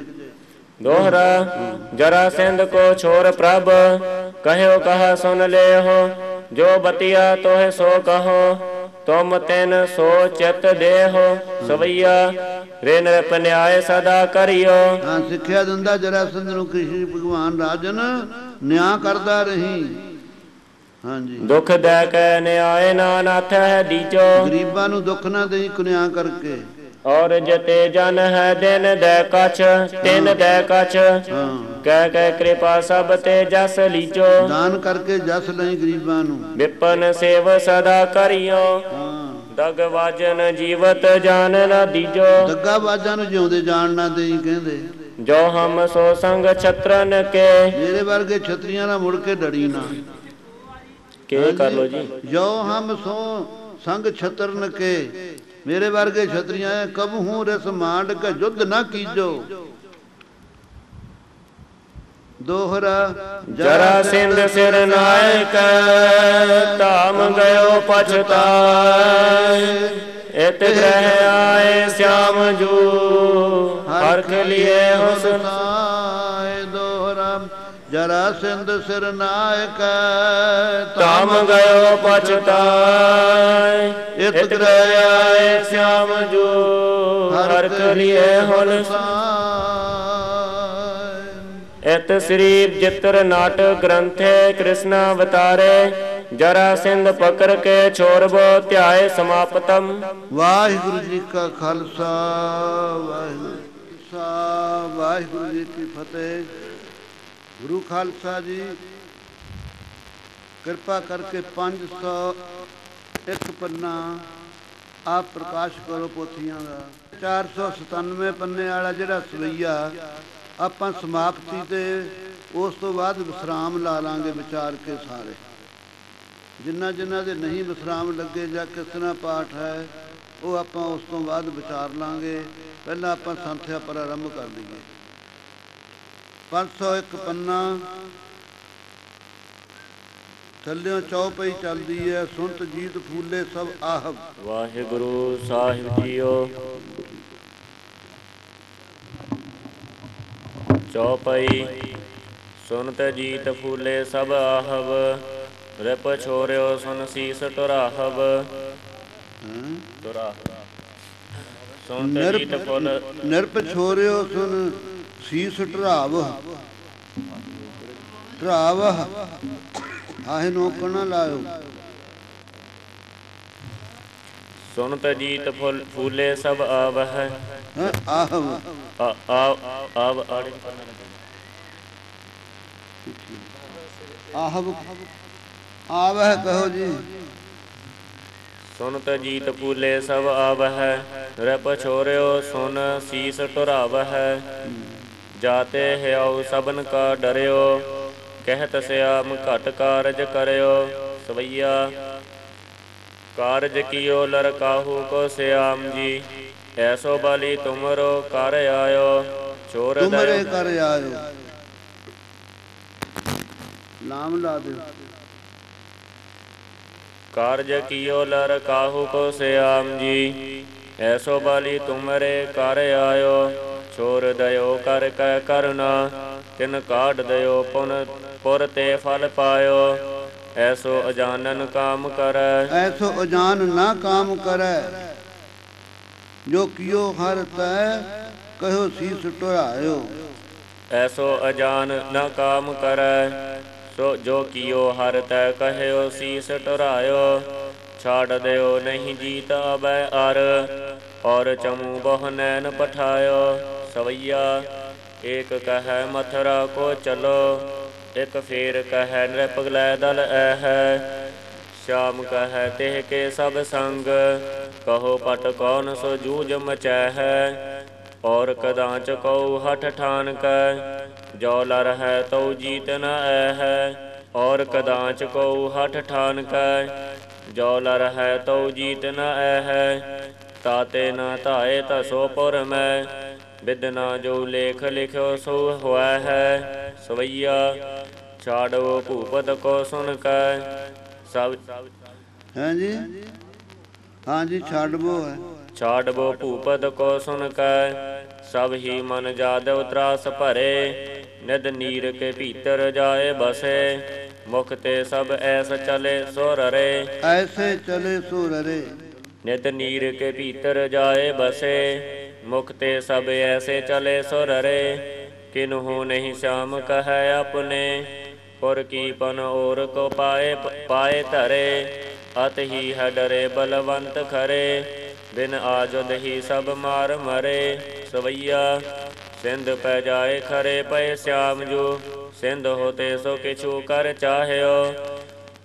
दोहरा जरासंध को छोर प्रभ, कहो कहा सुन ले हो। जो बतिया तोह सो कहो, तुम तेन सो चित दे हो। सवैया रे नृप न्याय सदा करियो। ਹਾਂ ਸਿੱਖਿਆ ਦਿੰਦਾ ਜਰਾਸੰਧ ਨੂੰ ਕ੍ਰਿਸ਼ਨ ਭਗਵਾਨ ਰਾਜਨ ਨਿਆਂ ਕਰਦਾ ਰਹੀ। ਹਾਂਜੀ ਦੁਖ ਦੇ ਕੇ ਨਿਆਏ ਨਾਨਥ ਹੈ ਦੀਜੋ। ਗਰੀਬਾਂ ਨੂੰ ਦੁੱਖ ਨਾ ਦੇਈ ਕੁਨਿਆ ਕਰਕੇ। और जते जन है दिन दे कछ, तिन दे कछ। कह कह कृपा सब ते जस लीजो। ਦਾਨ ਕਰਕੇ ਜਸ ਲਈ ਗਰੀਬਾਂ ਨੂੰ। विपन सेव सदा करियो। दग वाजन जीवत जान न दीजो। ਦੱਗਾ ਬਾਜਾਂ ਨੂੰ ਜਿਉਂਦੇ ਜਾਣ ਨਾ ਦੇਈ ਕਹਿੰਦੇ। जो हम सो संग छत्रन के, ਮੇਰੇ ਵਰਗੇ ਛਤਰੀਆਂ ਨਾਲ ਮੁੜ ਕੇ ਡਰੀ ਨਾ। के कर लो जी। ਜੋ ਹਮ ਸੋ ਸੰਗ ਛਤਰਨ ਕੇ, ਮੇਰੇ ਵਰਗੇ ਛਤਰੀਆਂ ਕਬਹੂ ਰਸ ਮਾਂਡ ਕੇ ਯੁੱਧ ਨਾ ਕੀਜੋ। ਦੋਹਰਾ जरासंध सिर नायक, धाम गयो पछताए। इत ग्रह आए श्याम जू, हरख लिए हुस्नाए। ਦੋਹਰਾ ਜਰਾਸੰਧ ਸਿਰ ਨਾਇਕ, धाम गयो पछताए। इत ग्रह आए श्याम जू, हरख लिए हुस्नाए। इत श्री चित्र नाटक ग्रंथे कृष्ण अवतारे। जरासंध पकड़ के छोरबो ध्याय समापतम। ਵਾਹਿਗੁਰੂ ਜੀ ਕਾ ਖਾਲਸਾ, ਵਾਹਿਗੁਰੂ ਜੀ ਕੀ ਫਤਿਹ। ਵਾਹਿਗੁਰੂ ਜੀ ਕੀ ਫਤਿਹ। ਗੁਰੂ ਖਾਲਸਾ ਜੀ ਕਿਰਪਾ ਕਰਕੇ 501 ਪੰਨਾ ਆਪ ਪ੍ਰਕਾਸ਼ ਕਰੋ ਪੋਥੀਆਂ ਦਾ। 497 ਪੰਨੇ ਵਾਲਾ ਜਿਹੜਾ ਸਵਈਆ ਆਪਾਂ ਸਮਾਪਤੀ ਤੇ ਉਸ ਤੋਂ ਬਾਅਦ ਵਿਸਰਾਮ ਲਾ ਲਾਂਗੇ ਵਿਚਾਰ ਕੇ ਸਾਰੇ। ਜਿਨ੍ਹਾਂ ਜਿਨ੍ਹਾਂ ਦੇ ਨਹੀਂ ਵਿਸਰਾਮ ਲੱਗੇ ਜਾਂ ਕਿਸ ਤਰ੍ਹਾਂ ਪਾਠ ਹੈ ਉਹ ਆਪਾਂ ਉਸ ਤੋਂ ਬਾਅਦ ਵਿਚਾਰ ਲਾਂਗੇ। ਪਹਿਲਾਂ ਆਪਾਂ ਸੰਥਿਆ ਪ੍ਰਾਰੰਭ ਕਰ ਲਈਏ। 501 ਪੰਨਾ ਥੱਲਿਓਂ ਚੌਪਈ ਚੱਲਦੀ ਹੈ। ਸੁਣਤ ਜੀਤ ਫੂਲੇ ਸਭ ਆਹਬ। ਵਾਹਿਗੁਰੂ ਸਾਹਿਬ ਜੀਓ। ਚੌਪਈ ਸੁਨਤ ਜੀਤ ਫੂਲੇ ਸਭ ਆਹਬ। ਰਿਪ ਛੋਰਿਓ ਸੁਨ ਸੀਸ ਟੁਰਾਹਬ। ਸੁਨਤ ਜੀਤ ਫੁੱਲ ਨਿਰਪ ਛੋਰਿਓ ਸੁਨ ਸੀਸ ਢਰਾਵ। ਢਰਾਵ ਆਹੇ ਨੋਕਣ ਨਾ ਲਾਇਓ। ਸੁਨਤ ਜੀਤ ਫੂਲੇ ਸਭ ਆਵ ਹੈ। ਆਹਵ ਆਵ ਆੜੇ ਆਹਵ ਆਵਹਿ ਕਹੋ ਜੀ। ਸੁਨਤ ਜੀਤ ਫੂਲੇ ਸਭ ਆਵ ਹੈ। ਰਿਪ ਛੋਰਿਓ ਸੁਨ ਸੀਸ ਟੁਰਾਵ ਹੈ। ਜਾਤੇ ਹਿਆਉ ਸਭਨ ਕਾ ਡਰਿਓ। ਕਹਿਤ ਸਿਆਮ ਘਟ ਕਾਰਜ ਕਰਿਓ। ਸਵਈਆ ਕਾਰਜ ਕੀਓ ਲਰਕਾਹੂ ਕੋ ਸਿਆਮ ਜੀ। ਐਸੋ ਬਾਲੀ ਤੁਮਰੋ ਕਰ ਆਇਓ। ਚੋਰ ਤੁਮਰੇ ਕਰ ਆਇਓ। ਨਾਮ ਲਾ ਦਿਓ। ਕਾਰਜ ਕੀਓ ਲਰਕਾਹੂ ਕੋ ਸਿਆਮ ਜੀ। ਐਸੋ ਬਾਲੀ ਤੁਮਰੇ ਕਰ ਆਇਓ। ਛੋਰ ਦਇਓ ਕਰ ਕੈ ਕਰਨਾ। ਤਿਨ ਕਾਢ ਦਇਓ ਪੁਰ ਤੇ ਫਲ ਪਾਇਓ। ਐਸੋ ਅਜਾਨਨ ਕਾਮ ਕਰੈ। ਐਸੋ ਅਜਾਨ ਨਾ ਕਾਮ ਕਰੈ। ਜੋ ਕੀਓ ਹਰ ਤੈ ਕਹਿਓ ਸੀਸ ਟੁਰਾਇਓ। ਐਸੋ ਅਜਾਨ ਨਾ ਕਾਮ ਕਰੈ। ਸੋ ਜੋ ਕੀਓ ਹਰ ਤੈ ਕਹਿਓ ਸੀਸ ਟੁਰਾਇਓ। ਛਾੜ ਦਿਓ ਨਹੀਂ ਜੀਤ ਅਬੈ ਅਰ। ਔਰ ਚਮੂ ਬਹੁ ਨੈਨ ਪਠਾਇਓ। ਸਵਈਆ ਏਕ ਕਹੈ ਮਥੁਰਾ ਕੋ ਚਲੋ। ਇਕ ਫੇਰ ਕਹੈ ਨ੍ਰਿਪ ਲੈ ਦਲ ਐਹੈ। श्याम कह तेह के सब संग, कहो पट कौन सो जूझ मचै है। और कदाच कौ हठ ठान कै, जो लर है तो जीत न है। और कदाच कौ हठ ठान कै, जो लर है तो जीत न है। ताते न ताए तसो पुर में, बिदना जो लेख लिखो सो हुआ है। सवैया छाड़ो भूपत को सुन कै, सब हैं जी। हाँ जी, छाड़बो है। छाड़बो भूपत को सुन कै, सब ही मन जादव त्रास भरे। निद नीर के भीतर जाए बसे, मुख ते सब ऐस चले सो ररे। ऐसे चले सो ररे। नित नीर के भीतर जाए बसे, मुख ते सब ऐसे चले सो ररे। किन्हु नहीं श्याम कहे अपने, पुर की पन और को पाए धरे। अत ही है डरे बलवंत खरे, बिन आजुद ही सब मार मरे। सवैया सिंध पै जाए खरे पय श्याम जो, सिंध होते सो किछु कर चाह्यो।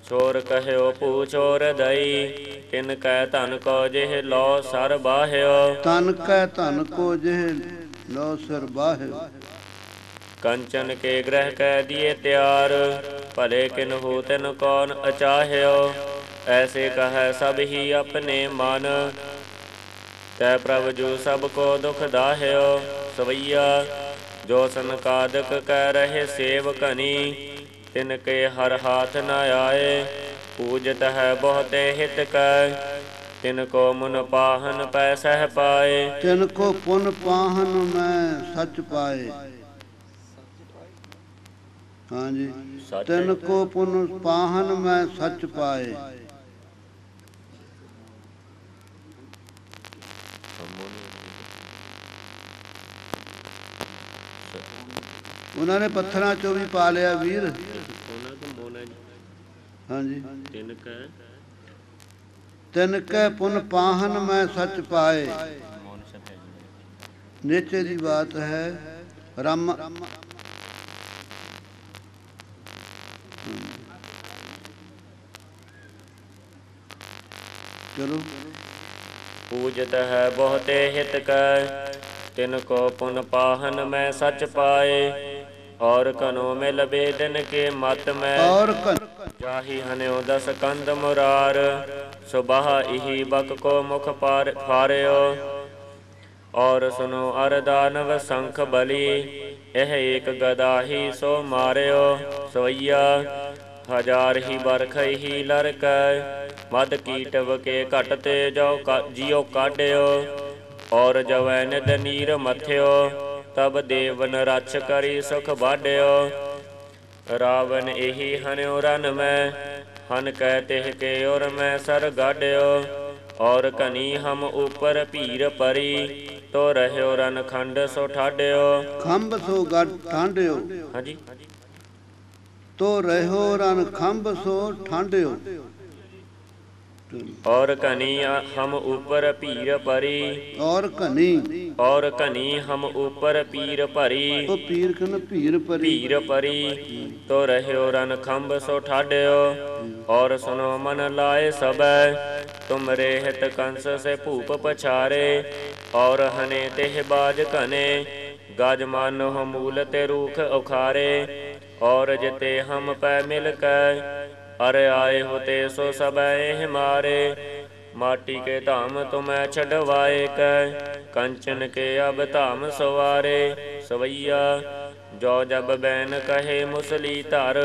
छोर कहयो पूछोर दई, तिन कै धन को जेह लो सर बाह्यो। तन कै धन को जेह लो सर बाह्यो। कंचन के ग्रह कह दिए त्यार, भले किन्हु तिन कौन अचाह्यो। ऐसे कह सब ही अपने मन, तै प्रभु जो सबको दुख दाह्यो। सवैया जो सनकादक कह रहे सेवकनी, तिनके हर हाथ न आए। पूजत है बहुते हित कह, तिनको मुन पाहन पै सह पाए। तिनको पुन पाहन में सच पाए। हाँ जी, तिनको पुन पाहन में सच पाए। ਉਹਨਾਂ ਨੇ ਪੱਥਰਾਂ ਚੋਂ ਵੀ ਪਾ ਲਿਆ ਵੀਰ। ਹਾਂਜੀ, ਤਿਨ ਕੈ ਪੁਨ ਪਾਹਨ ਮੈਂ ਸੱਚ ਪਾਏ। ਨੀਚੇ ਦੀ ਬਾਤ ਹੈ ਰਮ। ਚਲੋ। पूजत है बहुते हित कह, तिनको पुन पाहन में सच पाए। और कनो मिल बेदन के मत में, और जाहि हन्यो दस कंद मुरार। सुबह इही बक को मुख फार्यो, और सुनो अरदानव शंख बलि। यह एक गदा ही सो मार्यो। सवैया हजार ही बरख ही लरक, मद कीटव के घटते जियो काढ़्यो। और जवै निद नीर मथ्यो, तब देवन रछ करी सुख बाढ़्यो। रावण एही हन्यो रन में, हन कह तिह के उर में सर गाढ़्यो। और कनी हम ऊपर भीर परी, तो रह्यो रन खंड सो ठाढ़्यो। खंभ सो गढ़ ठांढ्यो। हाँ जी, तो रहो रन खंभ सो ठांढ्यो। और कनी हम ऊपर पीर परी, और कनी हम ऊपर पीर परी। तो पीर कन भीर परी, तो रह्यो रन खंभ सो ठाढ़्यो। और सुनो मन लाए सबै, तुमरे हित कंस से भूप पछारे। और हने तेह बाज कने, गज मानो मूल ते रूख उखारे। और जिते हम पै मिल कै, अरे आए होते सो सबै हमारे। माटी के धाम तुम्हें छड़वाए कै, कंचन के अब धाम सवारे। सवैया जो जब बैन कहे मुसली धर,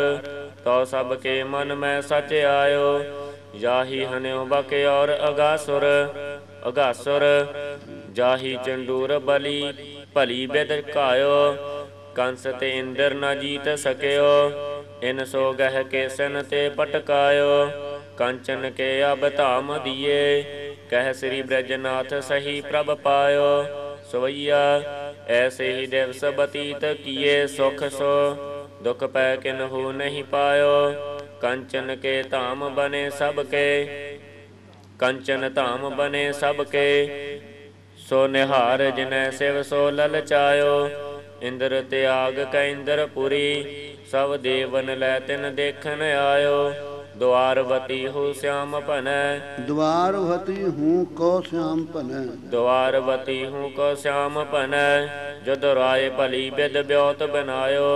तो सबके मन में सच आयो। जाही हन्यो बक और अगासुर, जाही चंडूर बलि भली बिद कायो। कंस ते इंद्र न जीत सक्यो, इन सो गह के सन ते पटकायो। कंचन के अब धाम दिए, कह श्री ब्रजनाथ सही प्रभ पायो। सवैया ऐसे ही दिवस बतीत किए, सुख सो दुख पै किन्हु नहीं पायो। कंचन के धाम बने सबके, कंचन धाम बने सबके। सो निहार जिनै शिव सो ललचायो। इंद्र त्याग कै इंद्रपुरी, सब देवन लै तिन देखन आयो। द्वारवती हूँ श्याम भनै। द्वारवती हूँ को श्याम भनै। द्वारवती हूँ को श्याम भनै। जद राय भली बिद ब्योत बनायो।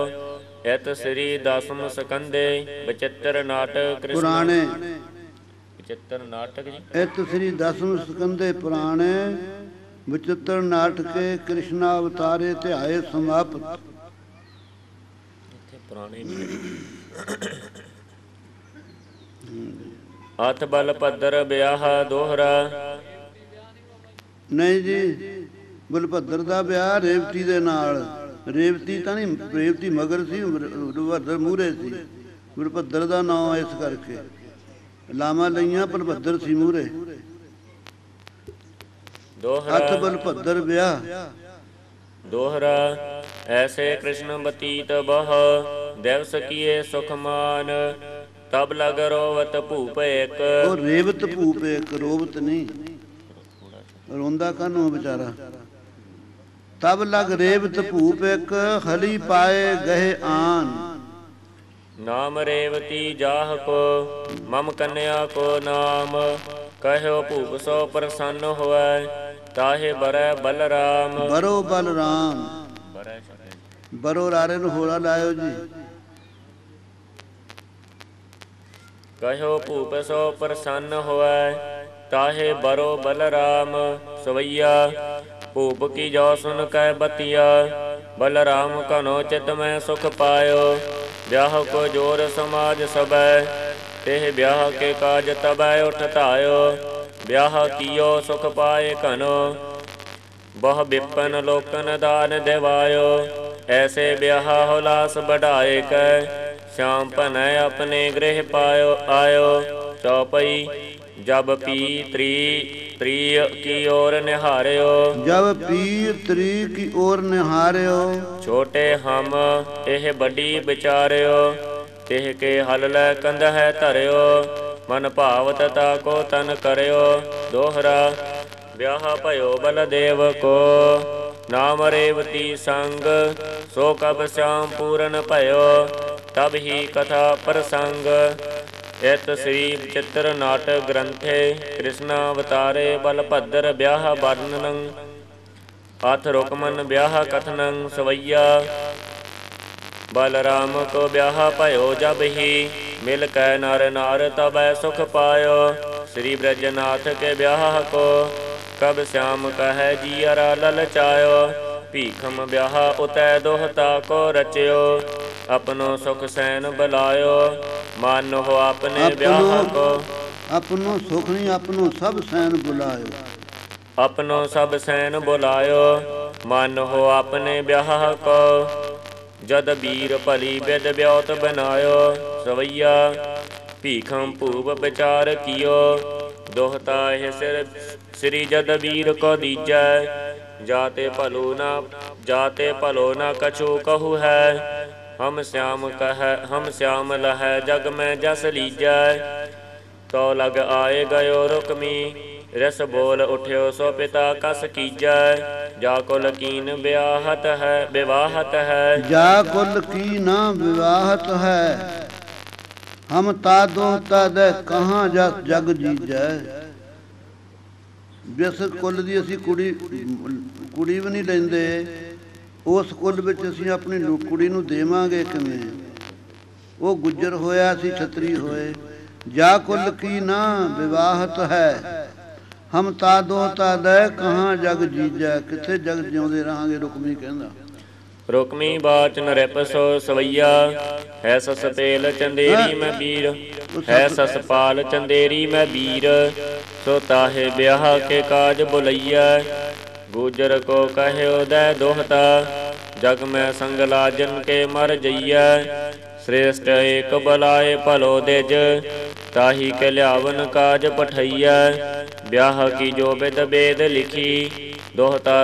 इत श्री दसम सकंदे बचित्र नाटक कृष्ण पुराणे। बचित्र नाटक जी। इत श्री दसम सकंदे पुराणे बचित्र नाटके कृष्णा अवतारे ध्याए समाप्त। पुराने अथ बल भद्र ब्याह दोहरा। नहीं जी, बलभद्र ਦਾ ਵਿਆਹ ਰੇਵਤੀ ਦੇ ਨਾਲ। ਰੇਵਤੀ ਤਾਂ ਨਹੀਂ, ਰੇਵਤੀ ਮਗਰ ਸੀ, ਬਲਭੱਦਰ ਮੂਹਰੇ ਸੀ। ਬਲਭੱਦਰ ਦਾ ਨਾਮ ਇਸ ਕਰਕੇ ਲਾਵਾਂ ਲਈਆਂ, ਬਲਭੱਦਰ ਸੀ ਮੂਹਰੇ। ਅਥ ਬਲਭੱਦਰ ਵਿਆਹ दोहरा। ऐसे कृष्ण बतीत बह दिवस किए सुखमान। तब लग रोवत भूप एक। ਉਹ ਰੇਵਤ ਭੂਪ ਇੱਕ, ਰੋਵਤ ਨਹੀਂ, ਰੋਂਦਾ ਕਾਹਨੂੰ ਵਿਚਾਰਾ। ਤਬ ਲਗ ਰੇਵਤ ਭੂਪ ਇੱਕ, ਹਲੀ ਪਾਏ ਗਏ ਆਨ। नाम रेवती जाह को मम कन्या को नाम। कहो भूप सो प्रसन्न होए। ताहे बरै बलराम। ਬਰੋ ਬਲਰਾਮ, ਬਰੋ ਰਾਰੇ ਨੂੰ ਹੋਲਾ ਲਾਇਓ ਜੀ। कहो भूप सो प्रसन्न होए। ताहे बरो बलराम। सवैया भूप की जो सुन कै बतिया। बलराम कनो चित में सुख पायो। ब्याह को जोर समाज सबै। तेह ब्याह के काज तबै उठतायो। ब्याह कियो सुख पाए कनो। बहु विपन लोकन दान देवायो। ऐसे ब्याह हुलास बढ़ाए कै। श्याम भनै अपने गृह पायो आयो। चौपई जब पी त्रीय की ओर निहार्यो। जब पीर त्री की ओर निहार्यो। छोटे हम एह बड़ी विचार्यो। तेह के हल लै कंध है धर्यो। मन भावत ताको तन करयो। दोहरा। ब्याह भयो बलदेव को नाम रेवती संग। सो कब श्याम पूरन भयो। तब ही कथा प्रसंग। इत श्री चित्र नाटक ग्रंथे कृष्णा अवतारे बलभद्र ब्याह वर्णनं। अथ रुकमन ब्याह कथनं। सवैया बलराम को ब्याह भयो जब ही। मिल कै नर नार तबै सुख पायो। श्री ब्रजनाथ के ब्याह को कब श्याम कह जियरा ललचायो। भीखम ब्याह उतै दोहता को रच्यो। अपनो सुख सैन बुलायो। मानो हो अपने ब्याह को। अपनो सुख नहीं, अपनो सब सैन बुलायो। अपनो सब सैन बुलायो। मानो हो अपने ब्याह को। जद वीर भली बिद ब्योत बनायो। सवैया भीखम भूप विचार कियो। दोहता है श्री जद वीर को दीजै। जाते भलो न कछु कहु है। हम श्याम लह जग में जस लीजै। तो लग आए गयो रुकमी। रस बोल उठ्यो सो पिता कस कीजै। जा कुल कीन विवाहत है विवाहत है। जा कुल की ना विवाहत है। हम तादो तद कहाँ जग जीजै। ਜਿਸ ਕੁੱਲ ਦੀ ਅਸੀਂ ਕੁੜੀ ਵੀ ਨਹੀਂ ਲੈਂਦੇ, ਉਸ ਕੁੱਲ ਵਿੱਚ ਅਸੀਂ ਆਪਣੀ ਕੁੜੀ ਨੂੰ ਦੇਵਾਂਗੇ ਕਿਵੇਂ। ਉਹ ਗੁੱਜਰ ਹੋਇਆ, ਅਸੀਂ ਛਤਰੀ ਹੋਏ। ਜਾ ਕੁੱਲ ਕੀ ਨਾ ਵਿਵਾਹਤ ਹੈ। ਹਮ ਤਾਦੋ ਤਾਦੈ ਕਹਾਂ ਜਗ ਜੀਜੈ। ਕਿੱਥੇ ਜਗ ਜਿਉਂਦੇ ਰਹਾਂਗੇ, ਰੁਕਮੀ ਕਹਿੰਦਾ। रुक्मी बाच नृप सो सवैया। है सस पेल चंदेरी में वीर। है सस पाल चंदेरी में वीर। सो ताहे ब्याह के काज बुलैया। गुजर को कहे उदय दोहता। जग में संगला जन के मर जइया। श्रेष्ठ एक बलाए भलो दिज। ताही के ल्यावन काज पठैया। ब्याह की जो बिद बेद लिखी। दोहता